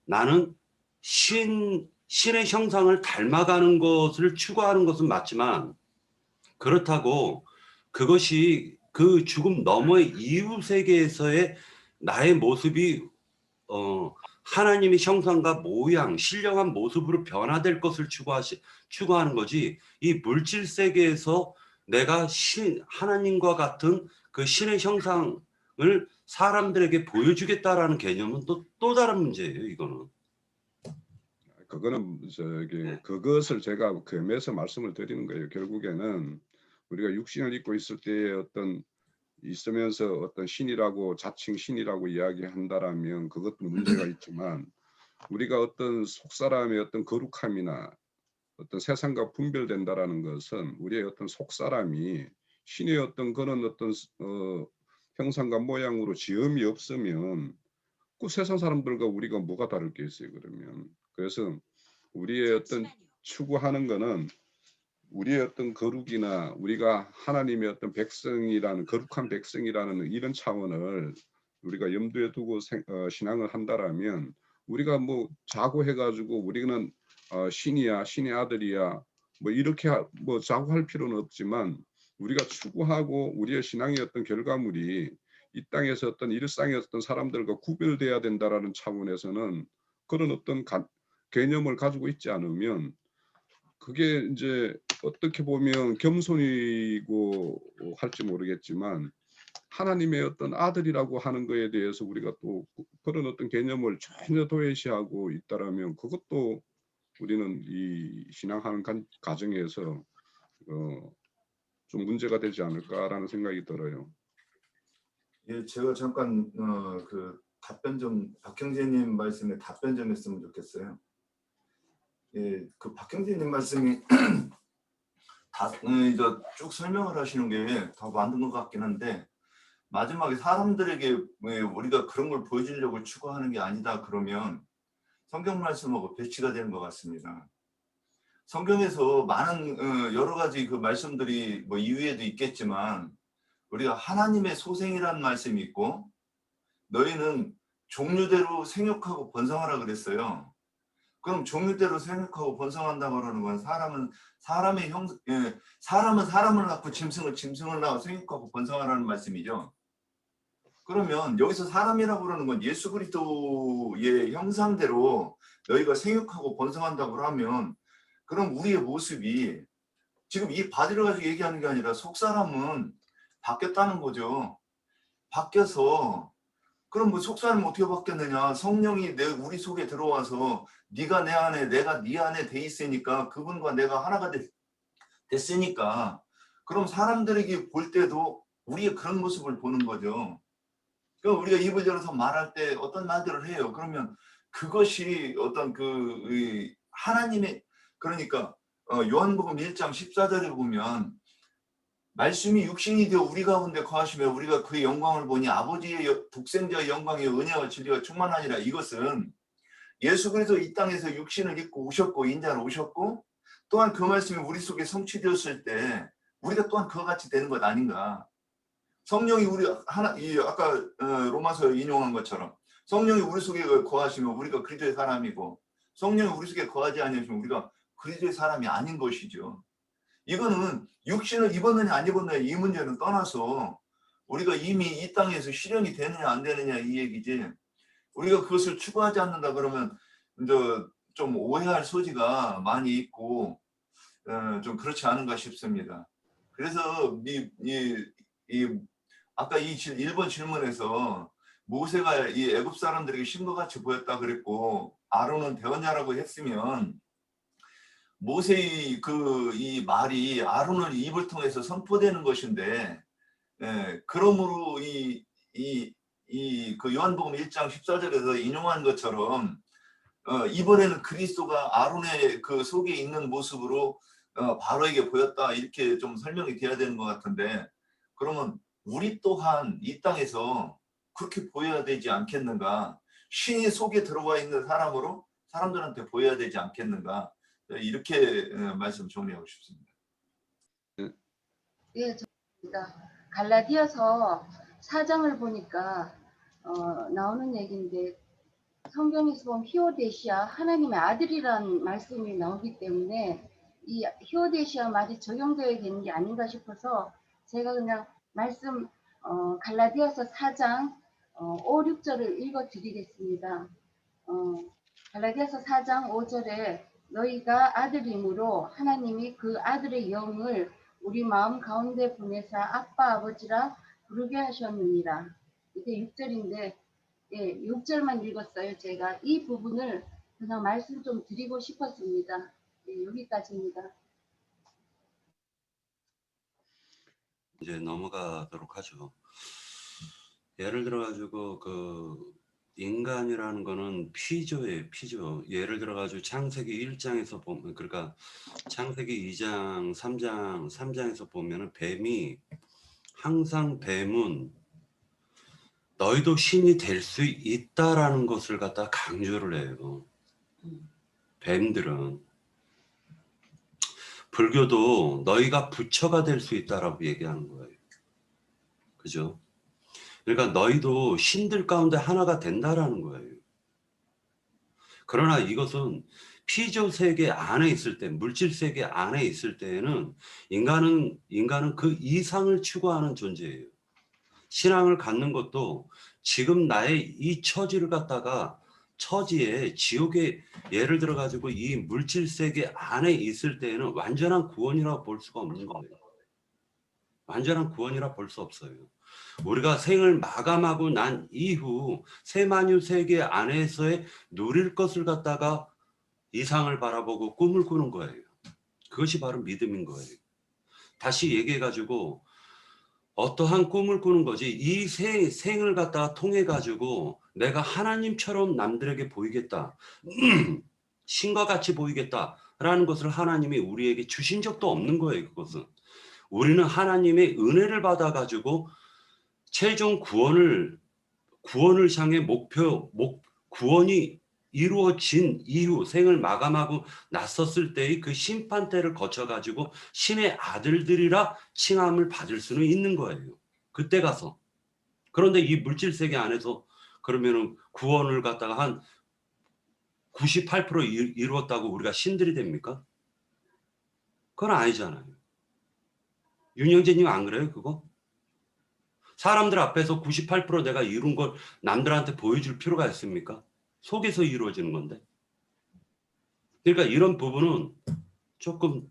나는 신의 형상을 닮아가는 것을 추구하는 것은 맞지만 그렇다고 그것이 그 죽음 너머의 이후 세계에서의 나의 모습이 하나님의 형상과 모양, 신령한 모습으로 변화될 것을 추구하는 거지. 이 물질 세계에서 내가 하나님과 같은 그 신의 형상을 사람들에게 보여주겠다라는 개념은 또 다른 문제예요. 이거는. 그거는 그것을 제가 겸해서 말씀을 드리는 거예요. 결국에는 우리가 육신을 입고 있을 때의 어떤 있으면서 어떤 신이라고 자칭 신이라고 이야기한다라면 그것도 문제가 있지만 우리가 어떤 속사람의 어떤 거룩함이나 어떤 세상과 분별된다라는 것은 우리의 어떤 속사람이 신의 어떤 그런 어떤 형상과 모양으로 지음이 없으면 그 세상 사람들과 우리가 뭐가 다를 게 있어요, 그러면. 그래서 우리의 어떤 추구하는 거는 우리의 어떤 거룩이나 우리가 하나님의 어떤 백성이라는 거룩한 백성이라는 이런 차원을 우리가 염두에 두고 신앙을 한다라면 우리가 뭐 자고 해가지고 우리는 신이야, 신의 아들이야, 뭐 이렇게 뭐 자고 할 필요는 없지만 우리가 추구하고 우리의 신앙의 어떤 결과물이 이 땅에서 어떤 일상의 어떤 사람들과 구별돼야 된다라는 차원에서는 그런 어떤 개념을 가지고 있지 않으면 그게 이제 어떻게 보면 겸손이고 할지 모르겠지만 하나님의 어떤 아들이라고 하는 거에 대해서 우리가 또 그런 어떤 개념을 전혀 도외시하고 있다라면 그것도 우리는 이 신앙하는 과정에서 좀 문제가 되지 않을까라는 생각이 들어요. 예, 제가 잠깐 박형제님 말씀에 답변 좀 했으면 좋겠어요. 예, 그 박형제님 말씀이 이제 쭉 설명을 하시는 게 다 맞는 것 같긴 한데 마지막에 사람들에게 우리가 그런 걸 보여주려고 추구하는 게 아니다 그러면 성경 말씀하고 배치가 되는 것 같습니다. 성경에서 많은 여러 가지 그 말씀들이 뭐 이후에도 있겠지만 우리가 하나님의 소생이라는 말씀이 있고 너희는 종류대로 생육하고 번성하라 그랬어요. 그럼 종류대로 생육하고 번성한다고 하는 건 사람은 사람을 낳고 짐승을 낳고 생육하고 번성하라는 말씀이죠. 그러면 여기서 사람이라고 그러는 건 예수 그리스도의 형상대로 너희가 생육하고 번성한다고 하면 그럼 우리의 모습이 지금 이 바디를 가지고 얘기하는 게 아니라 속사람은 바뀌었다는 거죠. 바뀌어서 그럼 뭐 속사람은 어떻게 바뀌었느냐? 성령이 우리 속에 들어와서 네가 내 안에 내가 네 안에 돼 있으니까 그분과 내가 하나가 됐으니까 그럼 사람들에게 볼 때도 우리의 그런 모습을 보는 거죠. 그럼 우리가 입을 열어서 말할 때 어떤 말들을 해요. 그러면 그것이 어떤 하나님의 그러니까 요한복음 1장 14절에 보면 말씀이 육신이 되어 우리 가운데 거하시며 우리가 그의 영광을 보니 아버지의 독생자의 영광의 은혜와 진리가 충만하니라. 이것은 예수 그리스도 이 땅에서 육신을 입고 오셨고 인자로 오셨고 또한 그 말씀이 우리 속에 성취되었을 때 우리가 또한 그와 같이 되는 것 아닌가. 성령이 우리 하나 이 아까 로마서 인용한 것처럼 성령이 우리 속에 거하시면 우리가 그리스도의 사람이고 성령이 우리 속에 거하지 아니하시면 우리가 그리스도의 사람이 아닌 것이죠. 이거는 육신을 입었느냐 안 입었느냐 이 문제는 떠나서 우리가 이미 이 땅에서 실현이 되느냐 안 되느냐 이 얘기지. 우리가 그것을 추구하지 않는다 그러면 이제 좀 오해할 소지가 많이 있고 좀 그렇지 않은가 싶습니다. 그래서 아까 이 1번 질문에서 모세가 이 애굽 사람들에게 신과 같이 보였다 그랬고 아론은 되었냐라고 했으면 모세의 이 말이 아론을 입을 통해서 선포되는 것인데, 그러므로 그 요한복음 1장 14절에서 인용한 것처럼 이번에는 그리스도가 아론의 그 속에 있는 모습으로 바로에게 보였다 이렇게 좀 설명이 돼야 되는 것 같은데, 그러면 우리 또한 이 땅에서 그렇게 보여야 되지 않겠는가? 신이 속에 들어와 있는 사람으로 사람들한테 보여야 되지 않겠는가? 이렇게 말씀 정리하고 싶습니다. 예, 좋습니다. 갈라디아서 4장을 보니까 나오는 얘기인데 성경에서 보면 히오데시아 하나님의 아들이라는 말씀이 나오기 때문에 이 히오데시아 말이 적용되어야 되는 게 아닌가 싶어서 제가 그냥 말씀 갈라디아서 4장 5, 6절을 읽어드리겠습니다. 갈라디아서 4장 5절에 너희가 아들임으로 하나님이 그 아들의 영을 우리 마음 가운데 보내사 아빠 아버지라 부르게 하셨느니라. 이게 6절인데 6절만 읽었어요. 제가 이 부분을 그냥 말씀 좀 드리고 싶었습니다. 여기까지입니다. 이제 넘어가도록 하죠. 예를 들어 가지고 그 인간이라는 거는 피조예요, 피조. 예를 들어 가지고 창세기 1장에서 보면, 그러니까 창세기 2장, 3장에서 보면은 뱀이 항상 뱀은 너희도 신이 될 수 있다라는 것을 갖다 강조를 해요. 뱀들은. 불교도 너희가 부처가 될 수 있다라고 얘기하는 거예요. 그죠? 그러니까 너희도 신들 가운데 하나가 된다라는 거예요. 그러나 이것은 피조 세계 안에 있을 때, 물질 세계 안에 있을 때에는 인간은 그 이상을 추구하는 존재예요. 신앙을 갖는 것도 지금 나의 이 처지를 갖다가 처지에 지옥에 예를 들어 가지고 이 물질 세계 안에 있을 때에는 완전한 구원이라고 볼 수가 없는 거예요. 완전한 구원이라 볼 수 없어요. 우리가 생을 마감하고 난 이후 세만유 세계 안에서의 누릴 것을 갖다가 이상을 바라보고 꿈을 꾸는 거예요. 그것이 바로 믿음인 거예요. 다시 얘기해가지고 어떠한 꿈을 꾸는 거지, 이 생을 갖다가 통해 가지고 내가 하나님처럼 남들에게 보이겠다, 신과 같이 보이겠다라는 것을 하나님이 우리에게 주신 적도 없는 거예요. 그것은 우리는 하나님의 은혜를 받아 가지고 최종 구원을 향해 구원이 이루어진 이후 생을 마감하고 났었을 때의 그 심판대를 거쳐 가지고 신의 아들들이라 칭함을 받을 수는 있는 거예요. 그때 가서. 그런데 이 물질 세계 안에서 그러면은 구원을 갖다가 한 98% 이루었다고 우리가 신들이 됩니까? 그건 아니잖아요. 윤영재님 안 그래요, 그거? 사람들 앞에서 98% 내가 이룬 걸 남들한테 보여줄 필요가 있습니까? 속에서 이루어지는 건데. 그러니까 이런 부분은 조금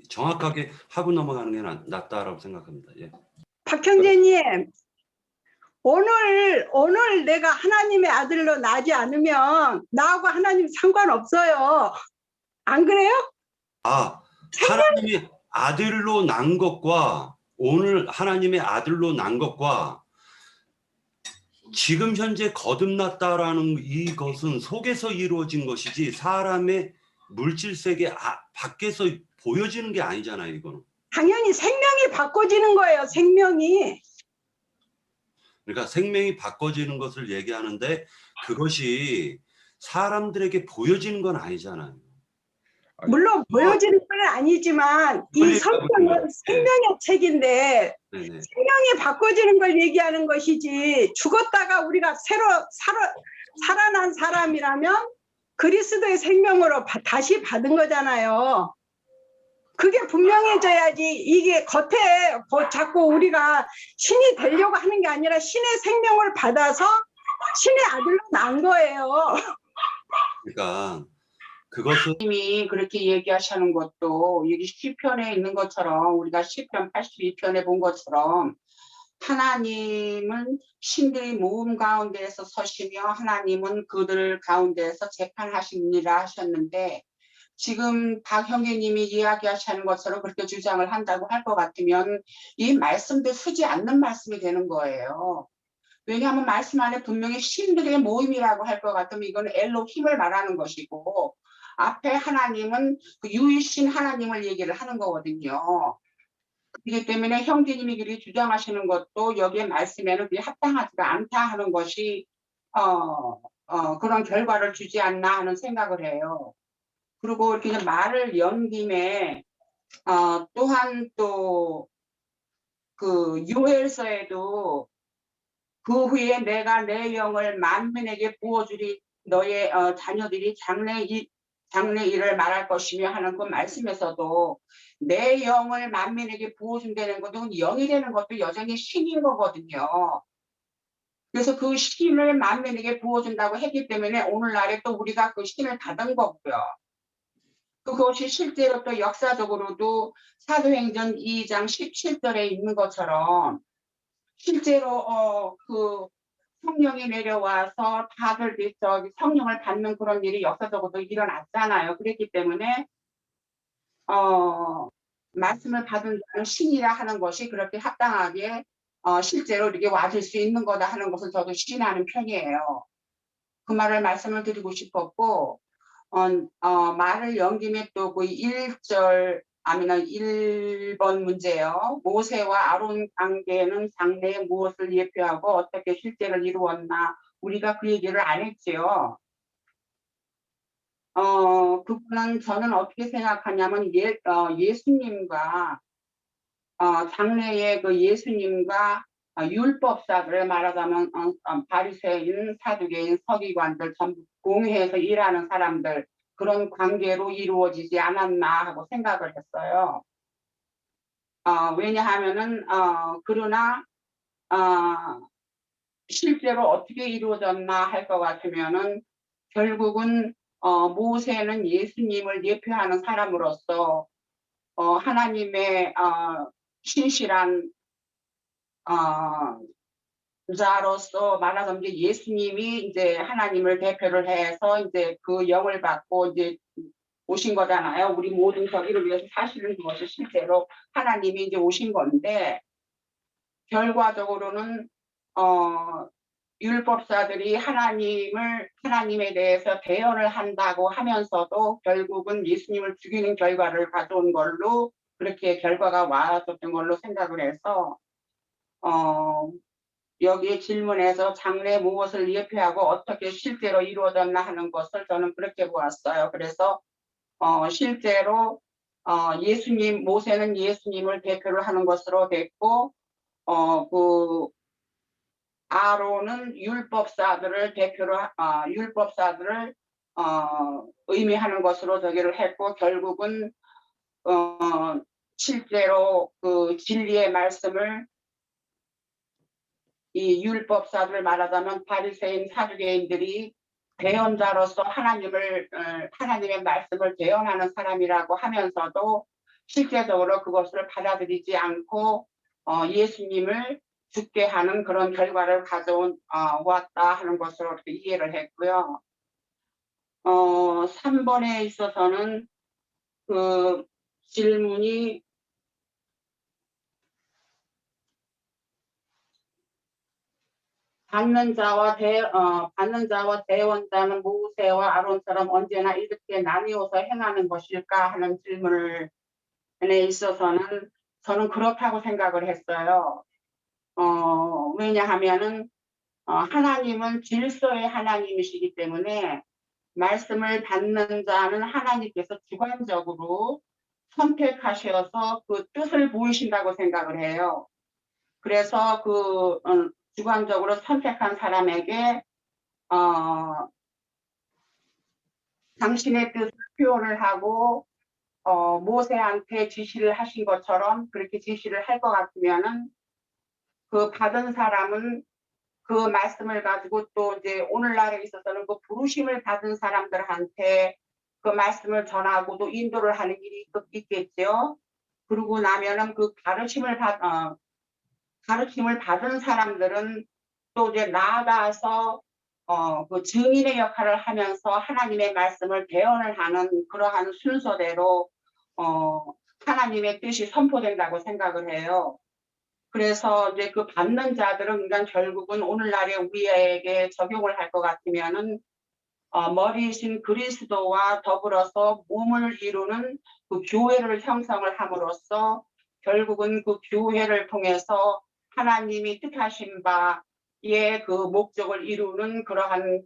정확하게 하고 넘어가는 게 낫다라고 생각합니다. 예. 박형제님, 오늘 내가 하나님의 아들로 나지 않으면 나하고 하나님 상관없어요. 안 그래요? 하나님의 아들로 난 것과 오늘 하나님의 아들로 난 것과 지금 현재 거듭났다라는 이것은 속에서 이루어진 것이지 사람의 물질 세계 밖에서 보여지는 게 아니잖아요. 이거는. 당연히 생명이 바꿔지는 거예요. 생명이. 그러니까 생명이 바꿔지는 것을 얘기하는데 그것이 사람들에게 보여지는 건 아니잖아요. 물론 보여지는 건 아니지만 이 성경은 생명의 책인데 네네. 생명이 바꿔지는 걸 얘기하는 것이지, 죽었다가 우리가 새로 살아난 사람이라면 그리스도의 생명으로 다시 받은 거잖아요. 그게 분명해져야지. 이게 겉에 자꾸 우리가 신이 되려고 하는 게 아니라 신의 생명을 받아서 신의 아들로 난 거예요. 그러니까 그것은 님이 그렇게 얘기하시는 것도 여기 시편에 있는 것처럼, 우리가 시편 82편에 본 것처럼 하나님은 신들의 모음 가운데에서 서시며 하나님은 그들 가운데에서 재판하시니라 하셨는데, 지금 박형제님이 이야기하시는 것처럼 그렇게 주장을 한다고 할 것 같으면 이 말씀도 쓰지 않는 말씀이 되는 거예요. 왜냐하면 말씀 안에 분명히 신들의 모임이라고 할 것 같으면 이건 엘로힘을 말하는 것이고, 앞에 하나님은 그 유일신 하나님을 얘기를 하는 거거든요. 그렇기 때문에 형제님이 그렇게 주장하시는 것도 여기에 말씀에는 그게 합당하지가 않다 하는 것이 그런 결과를 주지 않나 하는 생각을 해요. 그리고 이렇게 말을 연 김에 또한 또 그 요엘서에도 그 후에 내가 내 영을 만민에게 부어주리, 너의 자녀들이 장래 일을 말할 것이며 하는 그 말씀에서도 내 영을 만민에게 부어준다는 것도 영이 되는 것도 여전히 신인 거거든요. 그래서 그 신을 만민에게 부어준다고 했기 때문에 오늘날에 또 우리가 그 신을 받은 거고요. 그것이 실제로 또 역사적으로도 사도행전 2장 17절에 있는 것처럼 실제로 그 성령이 내려와서 다들 성령을 받는 그런 일이 역사적으로도 일어났잖아요. 그랬기 때문에 말씀을 받은 자는 신이라 하는 것이 그렇게 합당하게 실제로 이렇게 와줄 수 있는 거다 하는 것을 저도 신뢰하는 편이에요. 그 말을 말씀을 드리고 싶었고, 말을 연김에 또 그 1번 문제요. 모세와 아론 관계는 장래에 무엇을 예표하고 어떻게 실제를 이루었나, 우리가 그 얘기를 안 했지요. 그분은 저는 어떻게 생각하냐면 예수님과 장래에 그 예수님과 율법사들, 말하자면 바리새인, 사두개인, 서기관들 전부 공회에서 일하는 사람들, 그런 관계로 이루어지지 않았나 하고 생각을 했어요. 왜냐하면은 그러나 실제로 어떻게 이루어졌나 할 것 같으면은 결국은 모세는 예수님을 예표하는 사람으로서 하나님의 신실한 자로서 말하자면 이제 예수님이 이제 하나님을 대표를 해서 이제 그 영을 받고 이제 오신 거잖아요. 우리 모든 저기를 위해서 사실은 그것이 실제로 하나님이 이제 오신 건데, 결과적으로는 율법사들이 하나님에 대해서 대언을 한다고 하면서도 결국은 예수님을 죽이는 결과를 가져온 걸로, 그렇게 결과가 왔었던 걸로 생각을 해서 여기에 질문에서 장래 무엇을 예표하고 어떻게 실제로 이루어졌나 하는 것을 저는 그렇게 보았어요. 그래서 실제로 모세는 예수님을 대표를 하는 것으로 됐고, 그 아론은 율법사들을 의미하는 것으로 저기를 했고, 결국은 실제로 그 진리의 말씀을 이 율법사들, 말하자면 바리새인, 사두개인들이 대언자로서 하나님의 말씀을 대언하는 사람이라고 하면서도 실제적으로 그것을 받아들이지 않고 예수님을 죽게 하는 그런 결과를 왔다 하는 것으로 이렇게 이해를 했고요. 3번에 있어서는 그 질문이 받는 자와 대원자는 모세와 아론처럼 언제나 이렇게 나뉘어서 행하는 것일까 하는 질문에 있어서는 저는 그렇다고 생각을 했어요. 왜냐하면은 하나님은 질서의 하나님이시기 때문에 말씀을 받는 자는 하나님께서 주관적으로 선택하셔서 그 뜻을 보이신다고 생각을 해요. 그래서 그 주관적으로 선택한 사람에게 당신의 뜻을 표현을 하고 모세한테 지시를 하신 것처럼 그렇게 지시를 할 것 같으면은 그 받은 사람은 그 말씀을 가지고 또 이제 오늘날에 있어서는 그 부르심을 받은 사람들한테 그 말씀을 전하고 또 인도를 하는 일이 있겠죠. 그러고 나면은 그 가르침을 받은 사람들은 또 이제 나아가서 그 증인의 역할을 하면서 하나님의 말씀을 대언을 하는 그러한 순서대로 하나님의 뜻이 선포된다고 생각을 해요. 그래서 이제 그 받는 자들은 그러니까 결국은 오늘날에 우리에게 적용을 할 것 같으면은 머리이신 그리스도와 더불어서 몸을 이루는 그 교회를 형성을 함으로써 결국은 그 교회를 통해서 하나님이 뜻하신 바의 그 목적을 이루는 그러한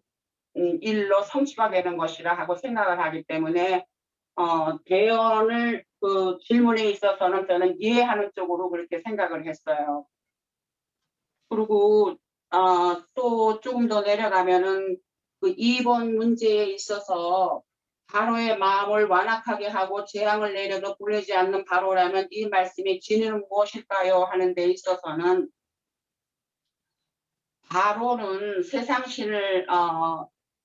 일로 성취가 되는 것이라 하고 생각을 하기 때문에 대언을 그 질문에 있어서는 저는 이해하는 쪽으로 그렇게 생각을 했어요. 그리고 또 조금 더 내려가면은 그 2번 문제에 있어서 바로의 마음을 완악하게 하고 재앙을 내려도 굴리지 않는 바로라면 이 말씀의 진리는 무엇일까요? 하는 데 있어서는 바로는 세상신을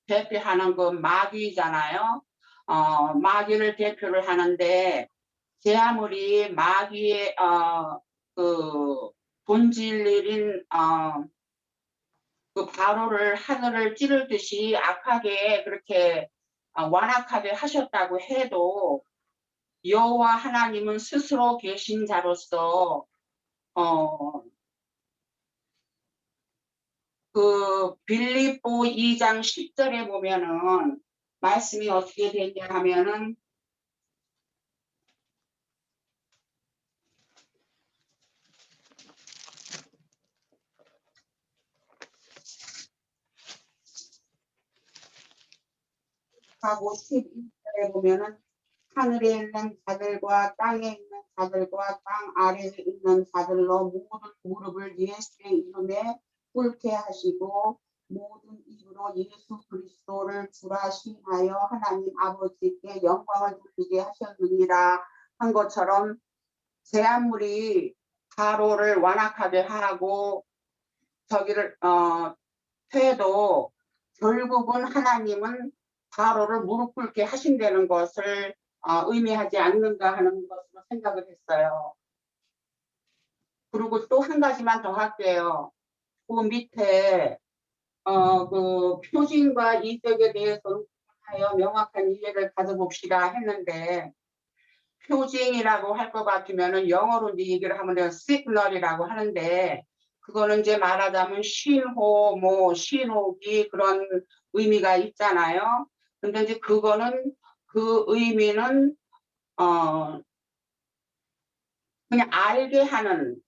대표하는 그 마귀잖아요. 마귀를 대표를 하는데 제 아무리 마귀의 그 본질인 그 바로를 하늘을 찌르듯이 악하게 그렇게 완악하게 하셨다고 해도 여호와 하나님은 스스로 계신 자로서 그 빌립보 2장 10절에 보면은 말씀이 어떻게 되냐 하면은 하고 11절에 보면은 하늘에 있는 자들과 땅에 있는 자들과 땅 아래에 있는 자들로 모든 무릎을 예수의 이름에 꿇게 하시고 모든 입으로 예수 그리스도를 주라 시인하여 하나님 아버지께 영광을 돌리게 하셨느니라 한 것처럼 제 아무리 바로를 완악하게 하고 저기를 해도 결국은 하나님은 바로를 무릎 꿇게 하신다는 것을 의미하지 않는가 하는 것으로 생각을 했어요. 그리고 또 한 가지만 더 할게요. 그 밑에 그 표징과 이적에 대해서 하여 명확한 이해를 가져봅시다 했는데 표징이라고 할 것 같으면은 영어로 이제 얘기를 하면 내가 시그널이라고 하는데 그거는 이제 말하자면 신호, 뭐 신호기 그런 의미가 있잖아요. 근데 이제 그거는 그 의미는 그냥 알게 하는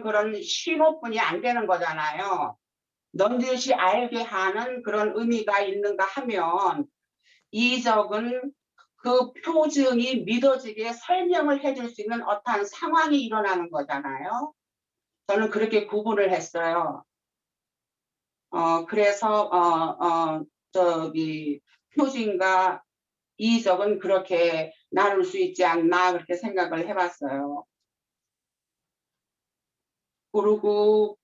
그런 신호뿐이 안 되는 거잖아요. 넌지시 알게 하는 그런 의미가 있는가 하면 이적은 그 표징이 믿어지게 설명을 해줄 수 있는 어떠한 상황이 일어나는 거잖아요. 저는 그렇게 구분을 했어요. 그래서 저기 표징과 이적은 그렇게 나눌 수 있지 않나 그렇게 생각을 해봤어요. 그리고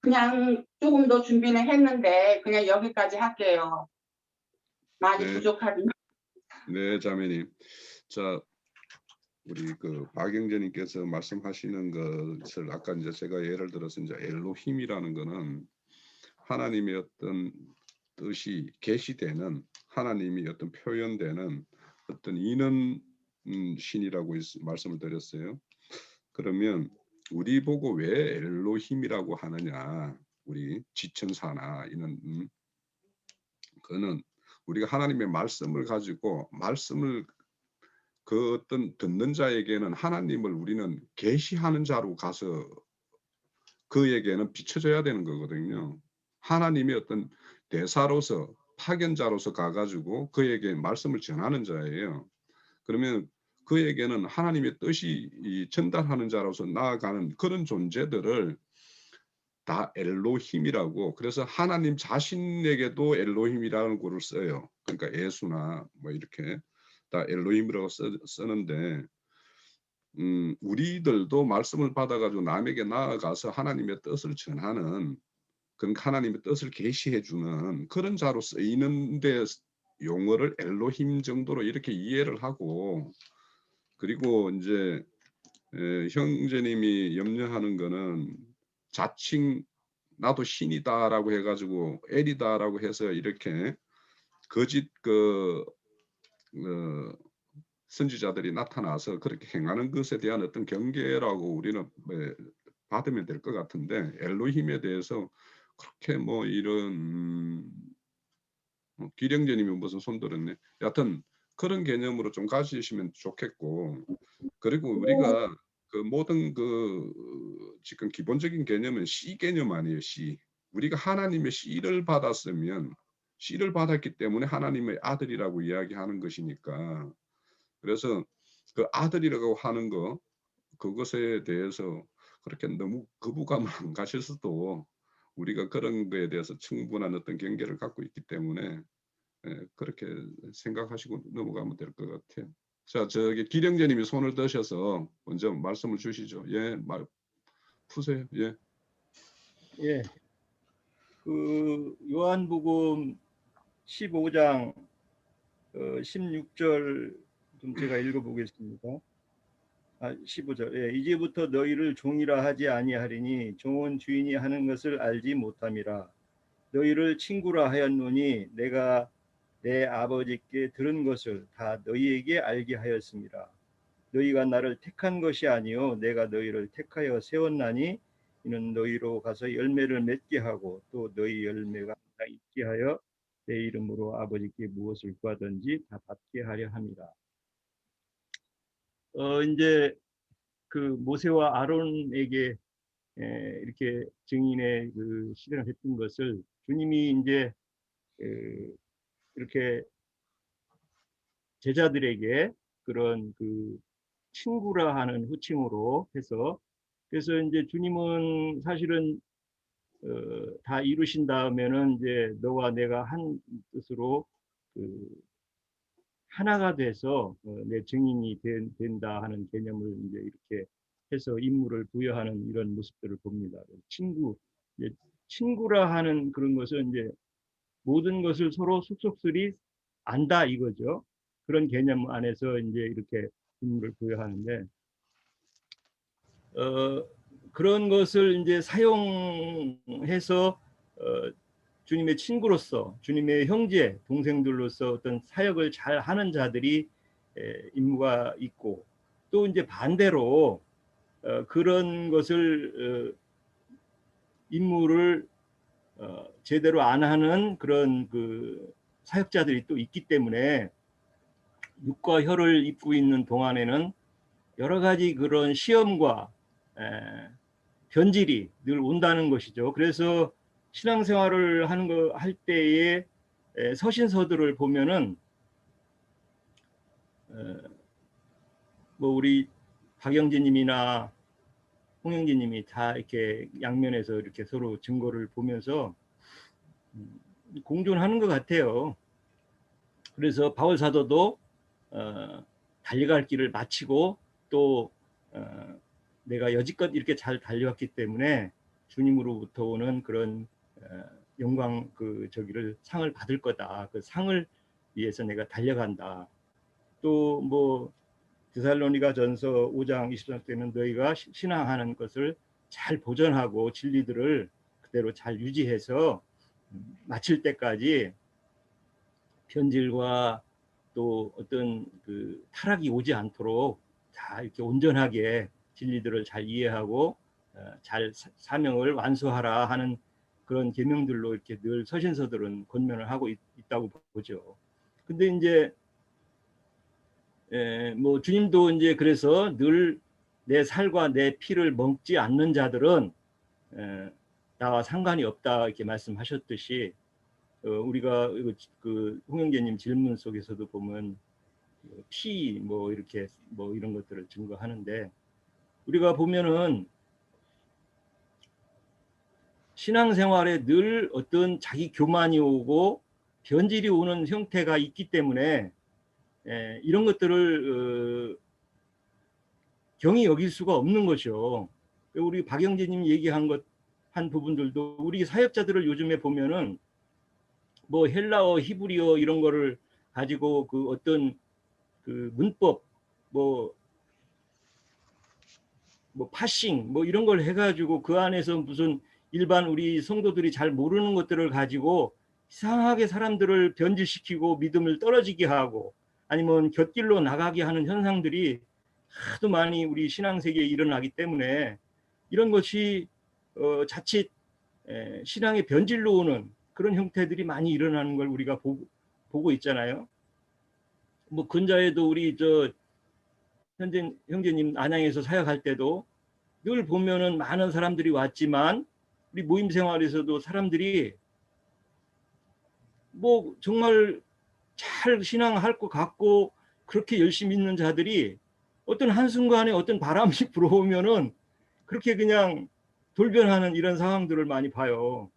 그냥 조금 더 준비는 했는데 그냥 여기까지 할게요. 많이 네. 부족하지만. 네, 자매님. 자, 우리 그 박영재님께서 말씀하시는 것을 아까 이제 제가 예를 들어서 이제 엘로힘이라는 거는 하나님의 어떤 뜻이 계시되는 하나님이 어떤 표현되는 어떤 이는 신이라고 말씀을 드렸어요. 그러면 우리 보고 왜 엘로힘이라고 하느냐, 우리 지천사나 이는 그는 우리가 하나님의 말씀을 가지고 말씀을 그 어떤 듣는 자에게는 하나님을 우리는 계시하는 자로 가서 그에게는 비춰줘야 되는 거거든요. 하나님의 어떤 대사로서 파견자로서 가가지고 그에게 말씀을 전하는 자예요. 그러면 그에게는 하나님의 뜻이 전달하는 자로서 나아가는 그런 존재들을 다 엘로힘이라고, 그래서 하나님 자신에게도 엘로힘이라는 글을 써요. 그러니까 예수나 뭐 이렇게 다 엘로힘이라고 쓰는데 우리들도 말씀을 받아가지고 남에게 나아가서 하나님의 뜻을 전하는, 그런 하나님의 뜻을 계시해 주는 그런 자로 쓰이는데 용어를 엘로힘 정도로 이렇게 이해를 하고, 그리고 이제 형제님이 염려하는 거는 자칭 나도 신이다라고 해가지고 엘이다라고 해서 이렇게 거짓 선지자들이 나타나서 그렇게 행하는 것에 대한 어떤 경계라고 우리는 받으면 될 것 같은데, 엘로힘에 대해서 그렇게 뭐 이런 기령제님이 무슨 손 들었네. 여하튼 그런 개념으로 좀 가지시면 좋겠고, 그리고 우리가 그 모든 지금 기본적인 개념은 씨 개념 아니에요. 씨. 우리가 하나님의 씨를 받았으면, 씨를 받았기 때문에 하나님의 아들이라고 이야기하는 것이니까, 그래서 그 아들이라고 하는 거, 그것에 대해서 그렇게 너무 거부감을 안 가실 수도, 우리가 그런 거에 대해서 충분한 어떤 경계를 갖고 있기 때문에 그렇게 생각하시고 넘어가면 될 것 같아요. 자, 저기 기령제님이 손을 드셔서 먼저 말씀을 주시죠. 예, 말 푸세요. 예. 예. 그 요한복음 15장 16절 좀 제가 읽어보겠습니다. 15절. 예, 이제부터 너희를 종이라 하지 아니하리니 종은 주인이 하는 것을 알지 못함이라. 너희를 친구라 하였노니 내가 내 아버지께 들은 것을 다 너희에게 알게 하였습니다. 너희가 나를 택한 것이 아니요 내가 너희를 택하여 세웠나니 이는 너희로 가서 열매를 맺게 하고 또 너희 열매가 다 있게 하여 내 이름으로 아버지께 무엇을 구하든지 다 받게 하려 함이라. 이제 그 모세와 아론에게 이렇게 증인의 그 시대를 했던 것을 주님이 이제 이렇게 제자들에게 그런 그 친구라 하는 호칭으로 해서, 그래서 이제 주님은 사실은 다 이루신 다음에는 이제 너와 내가 한 뜻으로 그 하나가 돼서 내 증인이 된다 하는 개념을 이제 이렇게 해서 임무를 부여하는 이런 모습들을 봅니다. 친구, 이제 친구라 하는 그런 것은 이제 모든 것을 서로 속속들이 안다 이거죠. 그런 개념 안에서 이제 이렇게 임무를 부여하는데, 그런 것을 이제 사용해서 주님의 친구로서, 주님의 형제, 동생들로서 어떤 사역을 잘 하는 자들이 임무가 있고, 또 이제 반대로 그런 것을 임무를 제대로 안 하는 그런 그 사역자들이 또 있기 때문에 육과 혀를 입고 있는 동안에는 여러 가지 그런 시험과 변질이 늘 온다는 것이죠. 그래서 신앙생활을 하는 거 할 때에 서신서들을 보면은 뭐 우리 박영진님이나 홍영진님이 다 이렇게 양면에서 이렇게 서로 증거를 보면서 공존하는 것 같아요. 그래서 바울 사도도 달려갈 길을 마치고 또 내가 여지껏 이렇게 잘 달려왔기 때문에 주님으로부터 오는 그런 영광 저기를 상을 받을 거다. 그 상을 위해서 내가 달려간다. 또 뭐 데살로니가전서 5장 20절 때는 너희가 신앙하는 것을 잘 보존하고 진리들을 그대로 잘 유지해서 마칠 때까지 변질과 또 어떤 그 타락이 오지 않도록 다 이렇게 온전하게 진리들을 잘 이해하고 잘 사명을 완수하라 하는 그런 계명들로 이렇게 늘 서신서들은 권면을 하고 있다고 보죠. 근데 이제 뭐 주님도 이제 그래서 늘 내 살과 내 피를 먹지 않는 자들은 나와 상관이 없다 이렇게 말씀하셨듯이, 우리가 그 홍영재님 질문 속에서도 보면 피 뭐 이렇게 뭐 이런 것들을 증거하는데, 우리가 보면은 신앙생활에 늘 어떤 자기 교만이 오고 변질이 오는 형태가 있기 때문에 이런 것들을 경히 여길 수가 없는 것이요. 우리 박영재님 얘기한 한 부분들도 우리 사역자들을 요즘에 보면은 뭐 헬라어, 히브리어 이런 거를 가지고 그 어떤 그 문법 뭐 파싱 뭐 이런 걸 해가지고 그 안에서 무슨 일반 우리 성도들이 잘 모르는 것들을 가지고 이상하게 사람들을 변질시키고 믿음을 떨어지게 하고 아니면 곁길로 나가게 하는 현상들이 하도 많이 우리 신앙세계에 일어나기 때문에 이런 것이 자칫 신앙의 변질로 오는 그런 형태들이 많이 일어나는 걸 우리가 보고 있잖아요. 뭐 근자에도 우리 형제님 안양에서 사역할 때도 늘 보면은 많은 사람들이 왔지만 우리 모임 생활에서도 사람들이 뭐 정말 잘 신앙할 것 같고 그렇게 열심히 있는 자들이 어떤 한순간에 어떤 바람이 불어오면은 그렇게 그냥 돌변하는 이런 상황들을 많이 봐요.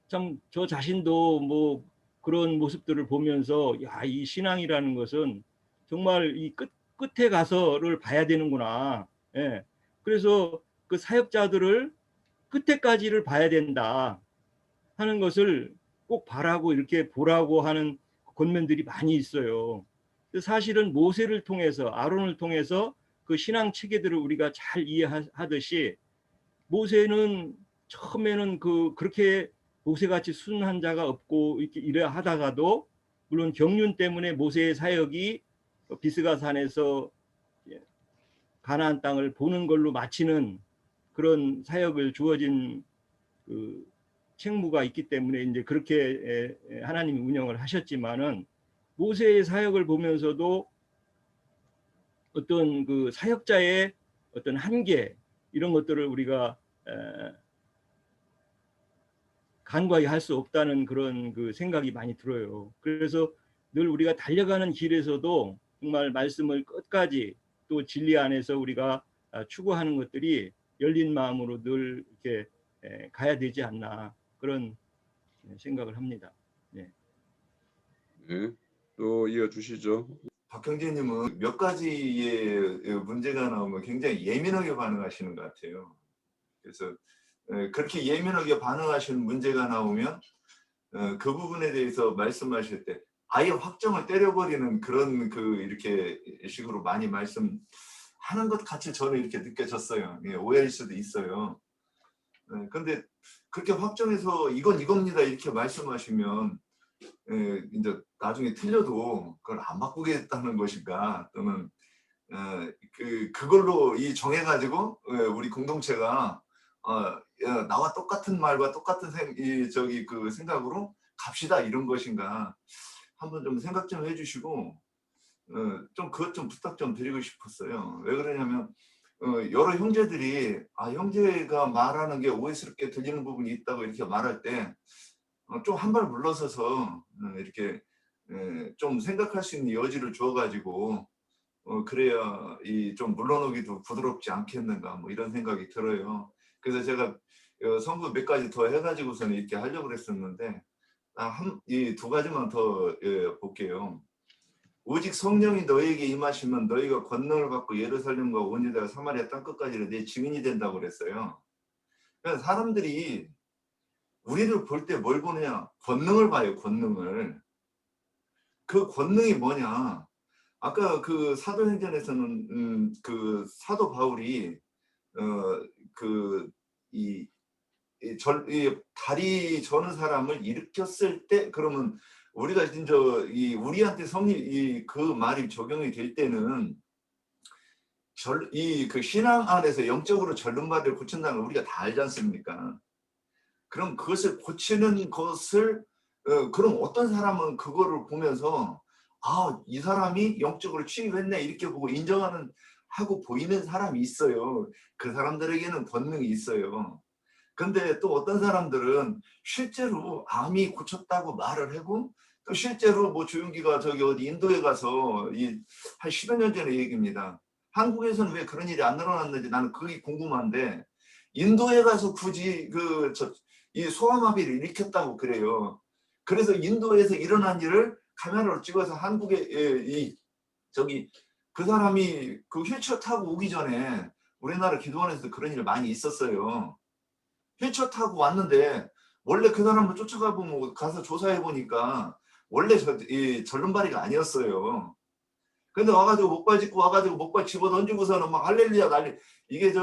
참 저 자신도 뭐 그런 모습들을 보면서 야, 이 신앙이라는 것은 정말 이 끝에 가서를 봐야 되는구나. 예. 그래서 그 사역자들을 끝에까지를 봐야 된다 하는 것을 꼭 바라고 이렇게 보라고 하는 권면들이 많이 있어요. 사실은 모세를 통해서 아론을 통해서 그 신앙 체계들을 우리가 잘 이해하듯이 모세는 처음에는 그렇게 모세같이 순한 자가 없고 이렇게 이래 하다가도 물론 경륜 때문에 모세의 사역이 비스가산에서 가나안 땅을 보는 걸로 마치는 그런 사역을 주어진 그 책무가 있기 때문에 이제 그렇게 하나님이 운영을 하셨지만은 모세의 사역을 보면서도 어떤 그 사역자의 어떤 한계 이런 것들을 우리가 간과히 할 수 없다는 그런 그 생각이 많이 들어요. 그래서 늘 우리가 달려가는 길에서도 정말 말씀을 끝까지 또 진리 안에서 우리가 추구하는 것들이 열린 마음으로 늘 이렇게 가야 되지 않나 그런 생각을 합니다. 네. 네, 또 이어주시죠. 박형제님은 몇 가지의 문제가 나오면 굉장히 예민하게 반응하시는 것 같아요. 그래서 그렇게 예민하게 반응하시는 문제가 나오면 그 부분에 대해서 말씀하실 때 아예 확정을 때려버리는 그런 이렇게 식으로 많이 말씀하는 것 같이 저는 이렇게 느껴졌어요. 예, 오해일 수도 있어요. 그런데 그렇게 확정해서 이건 이겁니다 이렇게 말씀하시면 이제 나중에 틀려도 그걸 안 바꾸겠다는 것인가 또는 그걸로 정해가지고 우리 공동체가 나와 똑같은 말과 똑같은 생각으로 갑시다 이런 것인가 한번 좀 생각 좀 해주시고 좀 그것 좀 부탁 좀 드리고 싶었어요. 왜 그러냐면 여러 형제들이 형제가 말하는 게 오해스럽게 들리는 부분이 있다고 이렇게 말할 때 좀 한 발 물러서서 이렇게 좀 생각할 수 있는 여지를 주어가지고 그래야 좀 물러나기도 부드럽지 않겠는가 뭐 이런 생각이 들어요. 그래서 제가 성구 몇 가지 더 해가지고서는 이렇게 하려고 그랬었는데 이 두 가지만 더 볼게요. 오직 성령이 너에게 임하시면 너희가 권능을 받고 예루살렘과 온 유대와 사마리아 땅끝까지 내 증인이 된다고 그랬어요. 그러니까 사람들이 우리를 볼 때 뭘 보느냐? 권능을 봐요. 권능을. 그 권능이 뭐냐? 아까 그 사도행전에서는 그 사도 바울이 다리 저는 사람을 일으켰을 때 그러면 우리가 이제 우리한테 그 말이 적용이 될 때는 그 신앙 안에서 영적으로 절름발을 고친다는 걸 우리가 다 알지 않습니까? 그럼 그것을 고치는 것을 그럼 어떤 사람은 그거를 보면서 이 사람이 영적으로 취입했네 이렇게 보고 인정하는 하고 보이는 사람이 있어요. 그 사람들에게는 권능이 있어요. 근데 또 어떤 사람들은 실제로 암이 고쳤다고 말을 하고 또 실제로 뭐 조윤기가 저기 어디 인도에 가서 한 10여 년 전의 얘기입니다. 한국에서는 왜 그런 일이 안 일어났는지 나는 그게 궁금한데 인도에 가서 굳이 이 소아마비를 일으켰다고 그래요. 그래서 인도에서 일어난 일을 카메라로 찍어서 한국에 그 사람이 그 휠체어 타고 오기 전에 우리나라 기도원에서 그런 일 많이 있었어요. 휠체어 타고 왔는데 원래 그 사람을 쫓아가 보면 가서 조사해 보니까 원래 절름발이가 아니었어요. 근데 와가지고 목발 짚고 와가지고 목발 집어 던지고서는 막 할렐루야 난리. 이게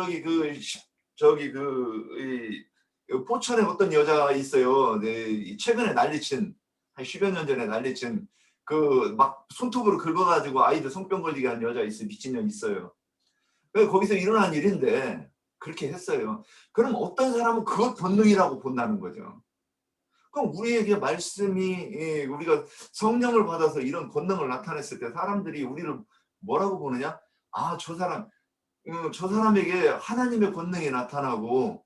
포천에 어떤 여자가 있어요. 네, 최근에 난리친 한 10여 년 전에 난리친 그 막 손톱으로 긁어가지고 아이들 성병 걸리게 한 여자 있어요. 미친년 있어요. 거기서 일어난 일인데 그렇게 했어요. 그럼 어떤 사람은 그것 본능이라고 본다는 거죠. 그럼 우리에게 말씀이 우리가 성령을 받아서 이런 권능을 나타냈을 때 사람들이 우리를 뭐라고 보느냐? 아, 저 사람에게 하나님의 권능이 나타나고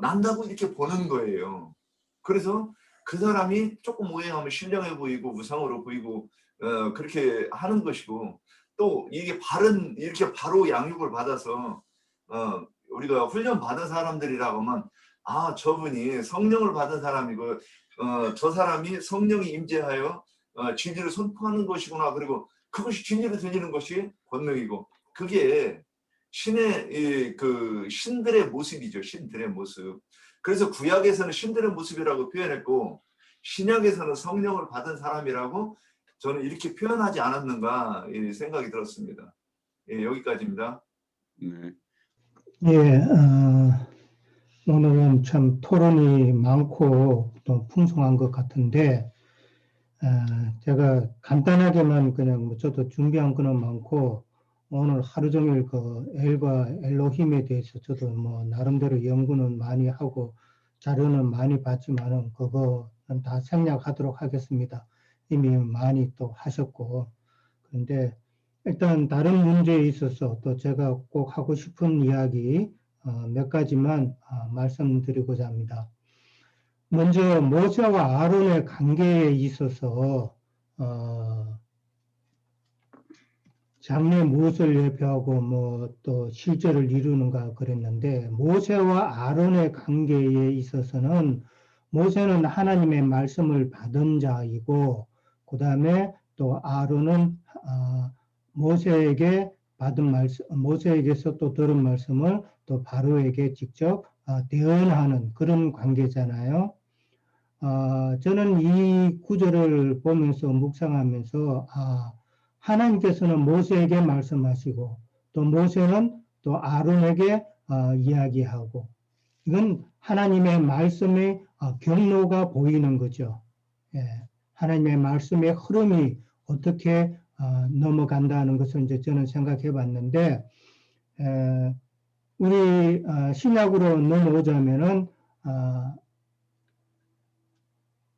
난다고 이렇게 보는 거예요. 그래서 그 사람이 조금 오해하면 신령해 보이고 우상으로 보이고 그렇게 하는 것이고 또 이게 이렇게 바로 양육을 받아서 우리가 훈련 받은 사람들이라고 하면 아, 저분이 성령을 받은 사람이고 저 사람이 성령이 임재하여 진리를 선포하는 것이구나. 그리고 그것이 진리로 들리는 것이 권능이고 그게 신들의 모습이죠. 신들의 모습. 그래서 구약에서는 신들의 모습이라고 표현했고 신약에서는 성령을 받은 사람이라고 저는 이렇게 표현하지 않았는가 생각이 들었습니다. 여기까지입니다. 네. 예, 오늘은 참 토론이 많고 또 풍성한 것 같은데 제가 간단하게만 그냥 저도 준비한 거는 많고 오늘 하루 종일 그 엘과 엘로힘에 대해서 저도 뭐 나름대로 연구는 많이 하고 자료는 많이 봤지만은 그거는 다 생략하도록 하겠습니다. 이미 많이 또 하셨고. 그런데 일단 다른 문제에 있어서 또 제가 꼭 하고 싶은 이야기 몇 가지만 말씀드리고자 합니다. 먼저 모세와 아론의 관계에 있어서 장래 무엇을 예표하고 뭐 또 실제를 이루는가 그랬는데 모세와 아론의 관계에 있어서는 모세는 하나님의 말씀을 받은 자이고 그 다음에 또 아론은 모세에게 받은 말씀, 모세에게서 또 들은 말씀을 또 바로에게 직접 대언하는 그런 관계잖아요. 저는 이 구절을 보면서 묵상하면서 하나님께서는 모세에게 말씀하시고 또 모세는 또 아론에게 이야기하고 이건 하나님의 말씀의 경로가 보이는 거죠. 예, 하나님의 말씀의 흐름이 어떻게 넘어간다는 것을 이제 저는 생각해 봤는데 우리 신약으로 넘어오자면은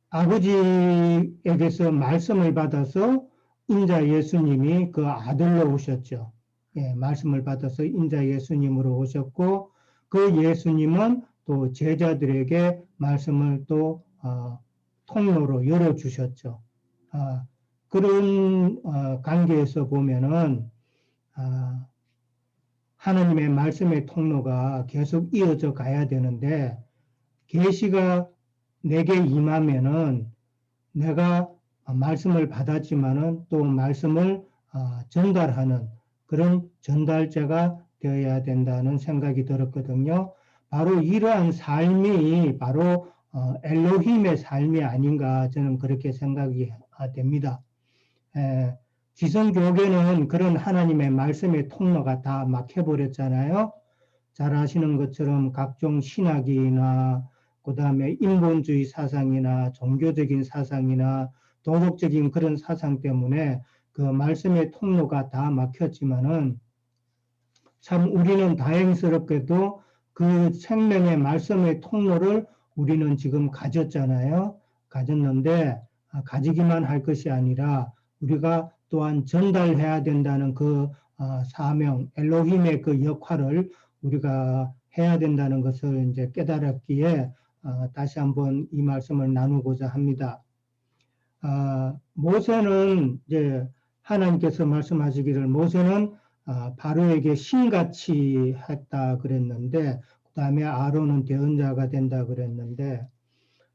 아버지에게서 말씀을 받아서 인자 예수님이 그 아들로 오셨죠. 예, 말씀을 받아서 인자 예수님으로 오셨고 그 예수님은 또 제자들에게 말씀을 또 통로로 열어주셨죠. 그런 관계에서 보면은 하나님의 말씀의 통로가 계속 이어져 가야 되는데 계시가 내게 임하면은 내가 말씀을 받았지만은 또 말씀을 전달하는 그런 전달자가 되어야 된다는 생각이 들었거든요. 바로 이러한 삶이 바로 엘로힘의 삶이 아닌가 저는 그렇게 생각이 됩니다. 기성교계는 그런 하나님의 말씀의 통로가 다 막혀버렸잖아요. 잘 아시는 것처럼 각종 신학이나 그 다음에 인본주의 사상이나 종교적인 사상이나 도덕적인 그런 사상 때문에 그 말씀의 통로가 다 막혔지만은 참 우리는 다행스럽게도 그 생명의 말씀의 통로를 우리는 지금 가졌잖아요. 가졌는데 가지기만 할 것이 아니라 우리가 또한 전달해야 된다는 그 사명, 엘로힘의 그 역할을 우리가 해야 된다는 것을 이제 깨달았기에 다시 한번 이 말씀을 나누고자 합니다. 모세는 이제 하나님께서 말씀하시기를 모세는 바로에게 신같이 했다 그랬는데 그 다음에 아론은 대언자가 된다 그랬는데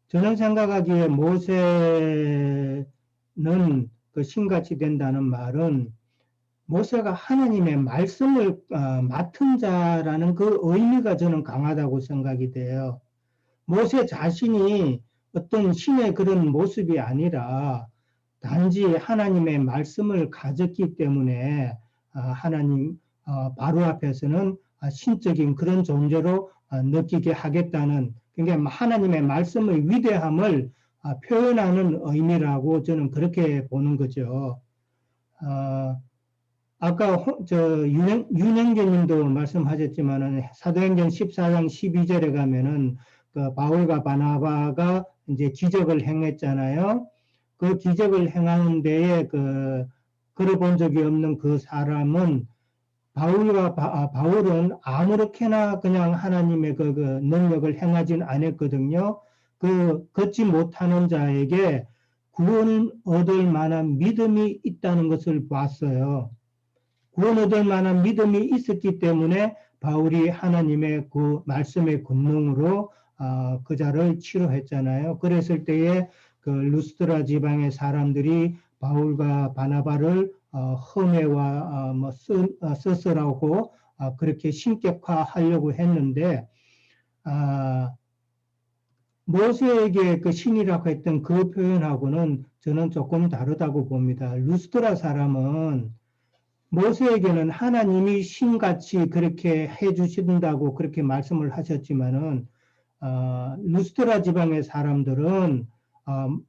저는 생각하기에 모세는 그 신같이 된다는 말은 모세가 하나님의 말씀을 맡은 자라는 그 의미가 저는 강하다고 생각이 돼요. 모세 자신이 어떤 신의 그런 모습이 아니라 단지 하나님의 말씀을 가졌기 때문에 하나님 바로 앞에서는 신적인 그런 존재로 느끼게 하겠다는 그러니까 하나님의 말씀의 위대함을 표현하는 의미라고 저는 그렇게 보는 거죠. 아까 윤영재님도 말씀하셨지만은 사도행전 14장 12절에 가면은 그 바울과 바나바가 이제 기적을 행했잖아요. 그 기적을 행하는 데에 걸어본 적이 없는 그 사람은 바울은 아무렇게나 그냥 하나님의 그 능력을 행하진 않았거든요. 그 걷지 못하는 자에게 구원 얻을 만한 믿음이 있다는 것을 봤어요. 구원 얻을 만한 믿음이 있었기 때문에 바울이 하나님의 그 말씀의 권능으로 그 자를 치료했잖아요. 그랬을 때에 그 루스드라 지방의 사람들이 바울과 바나바를 험해와 서서라고 그렇게 신격화하려고 했는데 모세에게 그 신이라고 했던 그 표현하고는 저는 조금 다르다고 봅니다. 루스드라 사람은 모세에게는 하나님이 신같이 그렇게 해주신다고 그렇게 말씀을 하셨지만은 루스드라 지방의 사람들은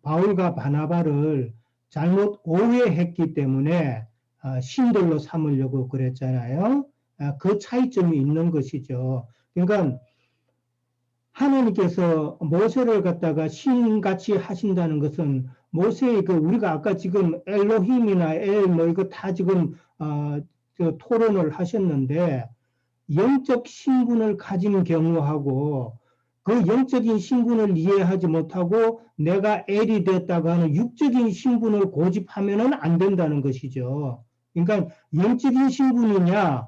바울과 바나바를 잘못 오해했기 때문에 신들로 삼으려고 그랬잖아요. 그 차이점이 있는 것이죠. 그러니까 하나님께서 모세를 갖다가 신같이 하신다는 것은 모세의 우리가 아까 지금 엘로힘이나 뭐 이거 다 지금 토론을 하셨는데 영적 신분을 가진 경우하고 그 영적인 신분을 이해하지 못하고 내가 엘이 되었다고 하는 육적인 신분을 고집하면은 안 된다는 것이죠. 그러니까 영적인 신분이냐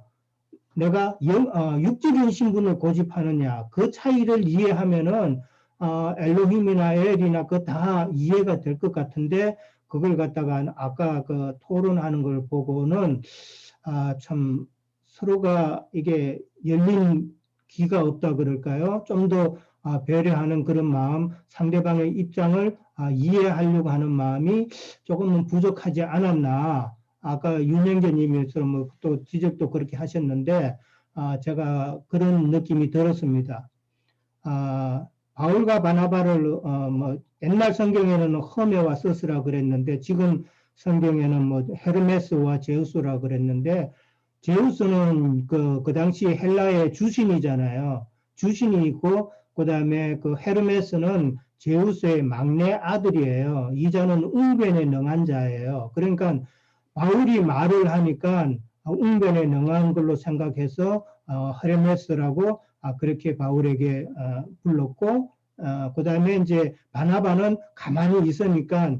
내가 육적인 신분을 고집하느냐 그 차이를 이해하면은 엘로힘이나 엘이나 그 다 이해가 될 것 같은데 그걸 갖다가 아까 그 토론하는 걸 보고는 참 서로가 이게 열린 기가 없다 그럴까요? 좀 더 배려하는 그런 마음, 상대방의 입장을 이해하려고 하는 마음이 조금은 부족하지 않았나. 아까 윤영재님처럼 또 지적도 그렇게 하셨는데 제가 그런 느낌이 들었습니다. 바울과 바나바를 옛날 성경에는 험해와 서스라 그랬는데 지금 성경에는 헤르메스와 제우스라 그랬는데 제우스는 그 당시 헬라의 주신이잖아요. 주신이 있고 그 다음에 그 헤르메스는 제우스의 막내 아들이에요. 이자는 웅변에 능한 자예요. 그러니까 바울이 말을 하니까 웅변에 능한 걸로 생각해서 헤르메스라고 그렇게 바울에게 불렀고 그 다음에 이제 바나바는 가만히 있으니까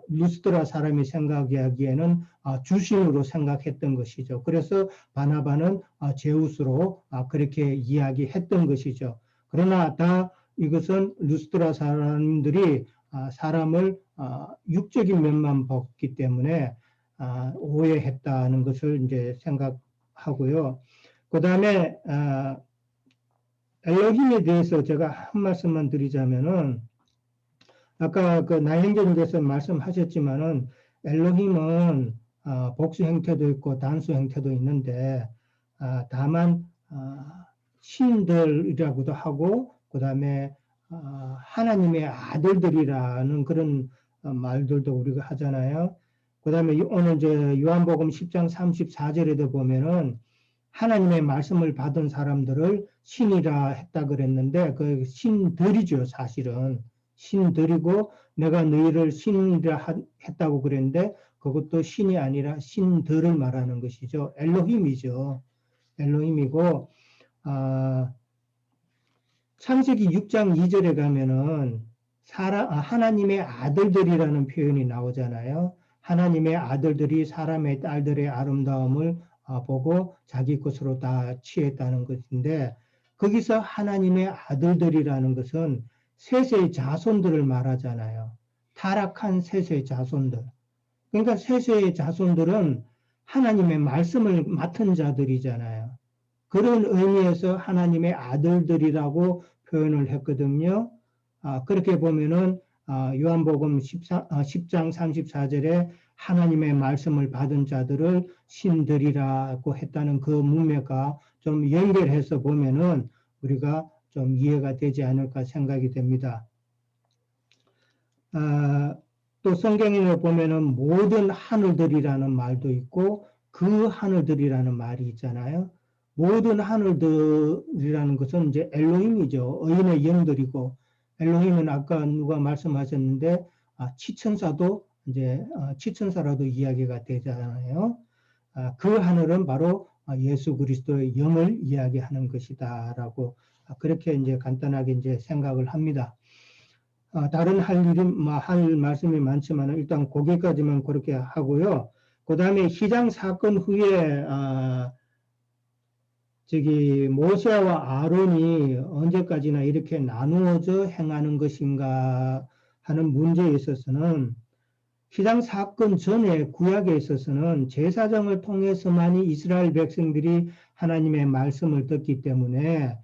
루스드라 사람이 생각하기에는 주신으로 생각했던 것이죠. 그래서 바나바는 제우스로 그렇게 이야기했던 것이죠. 그러나 다 이것은 루스드라 사람들이 사람을 육적인 면만 봤기 때문에 오해했다는 것을 이제 생각하고요. 그 다음에 엘로힘에 대해서 제가 한 말씀만 드리자면은 아까 그 나행전께서 말씀하셨지만은 엘로힘은 복수 형태도 있고 단수 형태도 있는데 다만 신들이라고도 하고 그 다음에 하나님의 아들들이라는 그런 말들도 우리가 하잖아요. 그 다음에 오늘 이제 요한복음 10장 34절에도 보면은 하나님의 말씀을 받은 사람들을 신이라 했다 그랬는데 그 신들이죠. 사실은 신들이고 내가 너희를 신이라 했다고 그랬는데 그것도 신이 아니라 신들을 말하는 것이죠. 엘로힘이죠. 엘로힘이고 창세기 6장 2절에 가면은 하나님의 아들들이라는 표현이 나오잖아요. 하나님의 아들들이 사람의 딸들의 아름다움을 보고 자기 것으로 다 취했다는 것인데, 거기서 하나님의 아들들이라는 것은 셋의 자손들을 말하잖아요. 타락한 셋의 자손들. 그러니까 셋의 자손들은 하나님의 말씀을 맡은 자들이잖아요. 그런 의미에서 하나님의 아들들이라고 표현을 했거든요. 그렇게 보면은 요한복음 10장 34절에 하나님의 말씀을 받은 자들을 신들이라고 했다는 그 문맥과 좀 연결해서 보면은 우리가 좀 이해가 되지 않을까 생각이 됩니다. 또 성경에 보면은 모든 하늘들이라는 말도 있고 그 하늘들이라는 말이 있잖아요. 모든 하늘들이라는 것은 이제 엘로힘이죠. 의인의 영들이고, 엘로힘은 아까 누가 말씀하셨는데 치천사도 이제 치천사라도 이야기가 되잖아요. 그 하늘은 바로 예수 그리스도의 영을 이야기하는 것이다라고 그렇게 이제 간단하게 이제 생각을 합니다. 다른 할 말씀이 많지만 일단 거기까지만 그렇게 하고요. 그 다음에 희장 사건 후에 모세와 아론이 언제까지나 이렇게 나누어져 행하는 것인가 하는 문제에 있어서는 희장 사건 전에 구약에 있어서는 제사장을 통해서만이 이스라엘 백성들이 하나님의 말씀을 듣기 때문에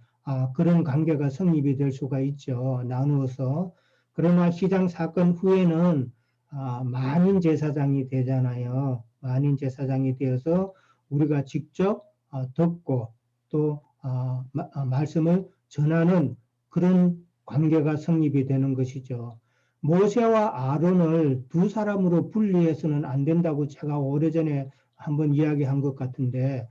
그런 관계가 성립이 될 수가 있죠. 나누어서. 그러나 희장 사건 후에는 만인 제사장이 되잖아요. 만인 제사장이 되어서 우리가 직접 듣고 또 말씀을 전하는 그런 관계가 성립이 되는 것이죠. 모세와 아론을 두 사람으로 분리해서는 안 된다고 제가 오래전에 한번 이야기한 것 같은데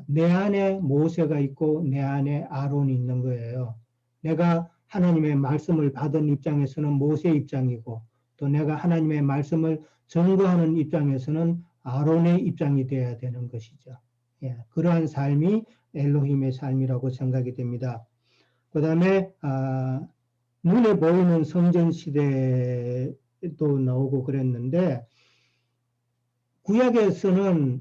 내 안에 모세가 있고 내 안에 아론이 있는 거예요. 내가 하나님의 말씀을 받은 입장에서는 모세 입장이고 또 내가 하나님의 말씀을 전거하는 입장에서는 아론의 입장이 되어야 되는 것이죠. 예, 그러한 삶이 엘로힘의 삶이라고 생각이 됩니다. 그 다음에 눈에 보이는 성전 시대도 나오고 그랬는데 구약에서는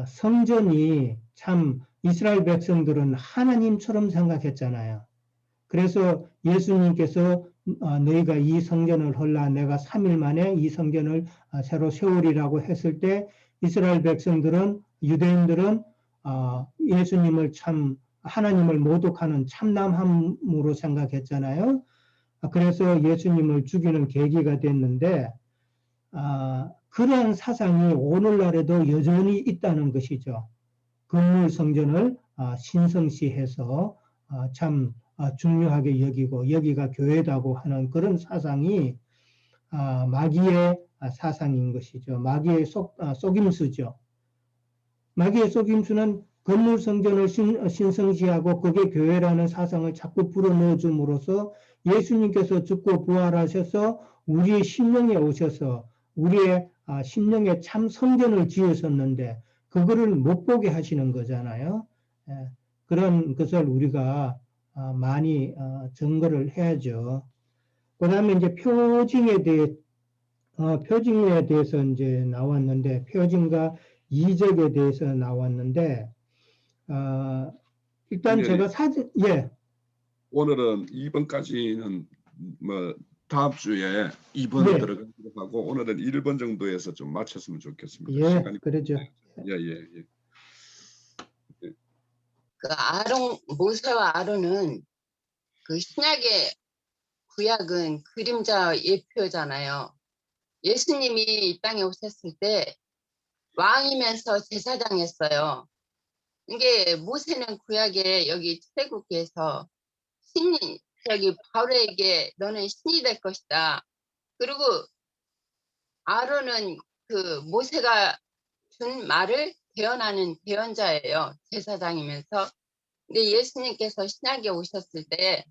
성전이 참 이스라엘 백성들은 하나님처럼 생각했잖아요. 그래서 예수님께서 너희가 이 성전을 헐라 내가 3일 만에 이 성전을 새로 세우리라고 했을 때 이스라엘 백성들은 유대인들은 예수님을 참 하나님을 모독하는 참남함으로 생각했잖아요. 그래서 예수님을 죽이는 계기가 됐는데 그런 사상이 오늘날에도 여전히 있다는 것이죠. 건물 성전을 신성시해서 참 중요하게 여기고 여기가 교회다고 하는 그런 사상이 마귀의 사상인 것이죠. 마귀의 속임수죠. 마귀의 속임수는 건물 성전을 신성시하고 그게 교회라는 사상을 자꾸 불어넣어 줌으로써 예수님께서 죽고 부활하셔서 우리의 심령에 오셔서 우리의 심령에 참 성전을 지으셨는데 그거를 못 보게 하시는 거잖아요. 그런 것을 우리가 많이 증거를 해야죠. 그 다음에 이제 표징에 대해서 이제 나왔는데 표징과 이적에 대해서 나왔는데 일단 제가 오늘은 2번까지는 뭐 다음 주에 2번을 들어가도록 하고 오늘은 1번 정도에서 좀 마쳤으면 좋겠습니다. 시간이 그러죠. 그 모세와 아론은 그 신약의 구약은 그림자 예표잖아요. 예수님이 이 땅에 오셨을 때 왕이면서 제사장 했어요. 이게 모세는 구약에 여기 출애굽기에서 저기 바로에게 너는 신이 될 것이다. 그리고 아론은 그 모세가 준 말을 대언하는 대언자예요. 제사장이면서. 근데 예수님께서 신약에 오셨을 때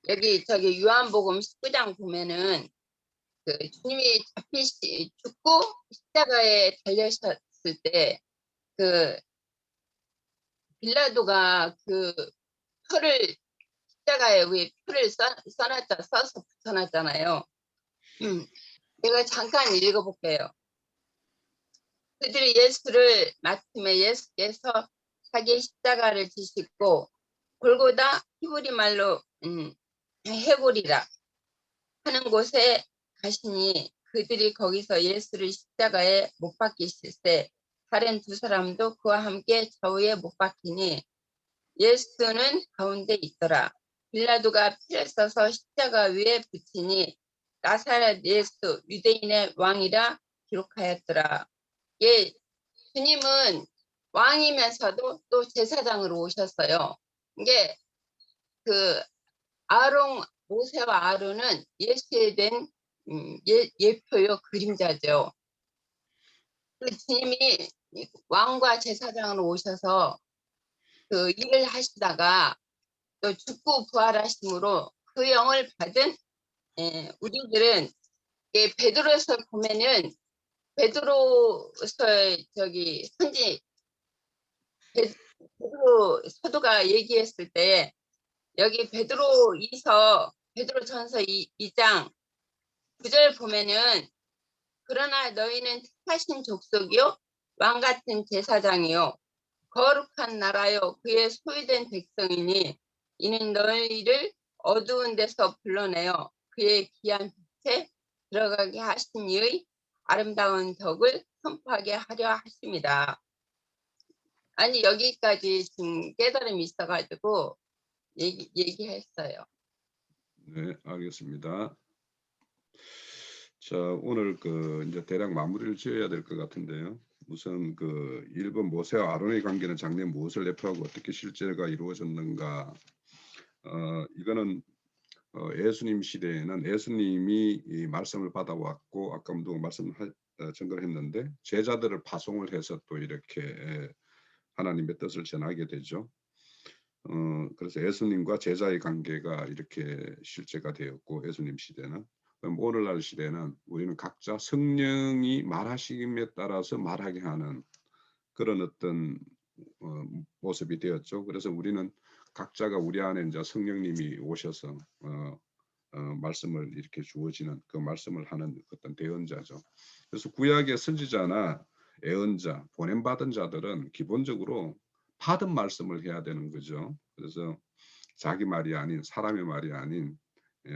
여기 저기 요한복음 19장 보면은 그 주님이 죽고 십자가에 달려셨을 때 그 빌라도가 그 표를 십자가에 위에 표를 써서 붙여놨잖아요. 제가 잠깐 읽어볼게요. 그들이 예수를 마침에 예수께서 자기 십자가를 지시고 골고다 히브리 말로 헤골이라 하는 곳에 가시니 그들이 거기서 예수를 십자가에 못 박히실 때 다른 두 사람도 그와 함께 좌우에 못 박히니 예수는 가운데 있더라. 빌라도가 피를 써서 십자가 위에 붙이니 나사렛 예수 유대인의 왕이라 기록하였더라. 예, 주님은 왕이면서도 또 제사장으로 오셨어요. 이게 그 모세와 아론은 예수에 된 예표요 그림자죠. 그 주님이 왕과 제사장으로 오셔서 그 일을 하시다가 또 죽고 부활하심으로 그 영을 받은 우리들은 베드로서 보면은 베드로서의 선지 베드로 사도가 얘기했을 때 여기 베드로전서 2장 9절 보면은 그러나 너희는 택하신 족속이요 왕 같은 제사장이요 거룩한 나라요 그의 소유된 백성이니 이는 너희를 어두운 데서 불러내어 그의 귀한 빛에 들어가게 하신 이의 아름다운 덕을 선포하게 하려 하십니다. 아니 여기까지 지금 깨달음이 있어가지고 얘기했어요. 네, 알겠습니다. 자, 오늘 이제 대략 마무리를 지어야 될 것 같은데요. 우선 1번 모세와 아론의 관계는 장래 무엇을 내포하고 어떻게 실제가 이루어졌는가. 이거는 예수님 시대에는 예수님이 이 말씀을 받아왔고 아까 말씀 전거했는데 제자들을 파송을 해서 또 이렇게 하나님의 뜻을 전하게 되죠. 그래서 예수님과 제자의 관계가 이렇게 실제가 되었고 예수님 시대는 그럼 오늘날 시대는 우리는 각자 성령이 말하심에 따라서 말하게 하는 그런 어떤 모습이 되었죠. 그래서 우리는 각자가 우리 안에 이제 성령님이 오셔서 말씀을 이렇게 주어지는 그 말씀을 하는 어떤 대언자죠. 그래서 구약의 선지자나 예언자, 보냄받은 자들은 기본적으로 받은 말씀을 해야 되는 거죠. 그래서 자기 말이 아닌 사람의 말이 아닌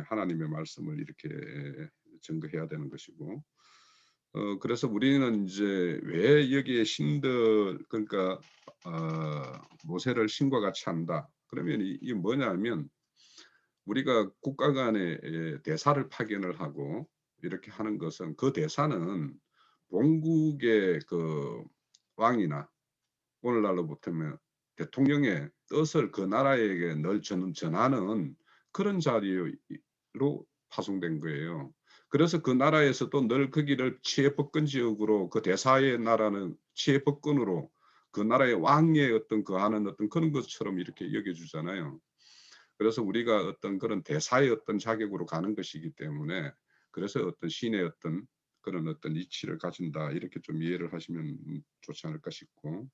하나님의 말씀을 이렇게 증거해야 되는 것이고 그래서 우리는 이제 왜 여기에 신들 그러니까 모세를 신과 같이 한다. 그러면 이게 뭐냐면 우리가 국가 간의 대사를 파견을 하고 이렇게 하는 것은 그 대사는 본국의 왕이나 오늘날로 붙으면 대통령의 뜻을 그 나라에게 늘 전하는 그런 자리로 파송된 거예요. 그래서 그 나라에서도 늘 거기를 치해법권 지역으로 그 대사의 나라는 치해법권으로 그 나라의 왕의 어떤 하는 어떤 그런 것처럼 이렇게 여겨주잖아요. 그래서 우리가 어떤 그런 대사의 어떤 자격으로 가는 것이기 때문에 그래서 어떤 신의 어떤 그런 어떤 이치를 가진다 이렇게 좀 이해를 하시면 좋지 않을까 싶고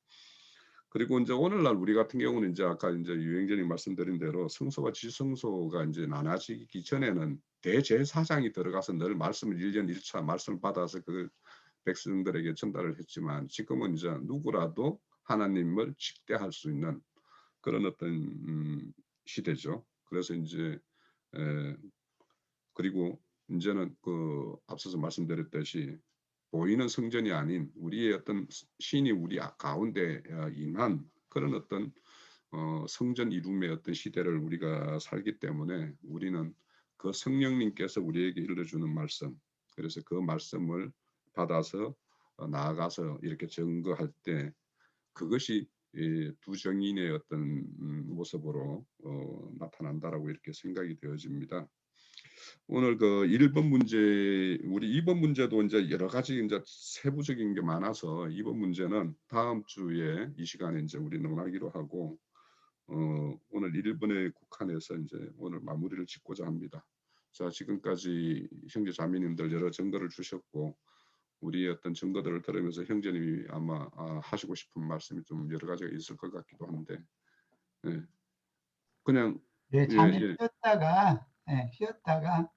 그리고 이제 오늘날 우리 같은 경우는 이제 아까 이제 유행전이 말씀드린 대로 성소와 지성소가 이제 나눠지기 전에는 대제사장이 들어가서 늘 말씀을 1년 1차 말씀을 받아서 그 백성들에게 전달을 했지만 지금은 이제 누구라도 하나님을 직대할 수 있는 그런 어떤 시대죠. 그래서 이제 그리고 이제는 앞서서 말씀드렸듯이 보이는 성전이 아닌 우리의 어떤 신이 우리 가운데 임한 그런 어떤 성전 이룸의 어떤 시대를 우리가 살기 때문에 우리는 그 성령님께서 우리에게 일러주는 말씀 그래서 그 말씀을 받아서 나아가서 이렇게 증거할 때 그것이 두 정인의 어떤 모습으로 나타난다라고 이렇게 생각이 되어집니다. 오늘 1번 문제, 우리 2번 문제도 이제 여러 가지 이제 세부적인 게 많아서 2번 문제는 다음 주에 이 시간에 이제 우리 논하기로 하고 오늘 1번에 국한해서 이제 오늘 마무리를 짓고자 합니다. 자, 지금까지 형제 자매님들 여러 증거를 주셨고 우리의 어떤 증거들을 들으면서 형제님이 아마 하시고 싶은 말씀이 좀 여러 가지가 있을 것 같기도 한데, 예. 그냥 예, 예, 잠시 예. 쉬었다가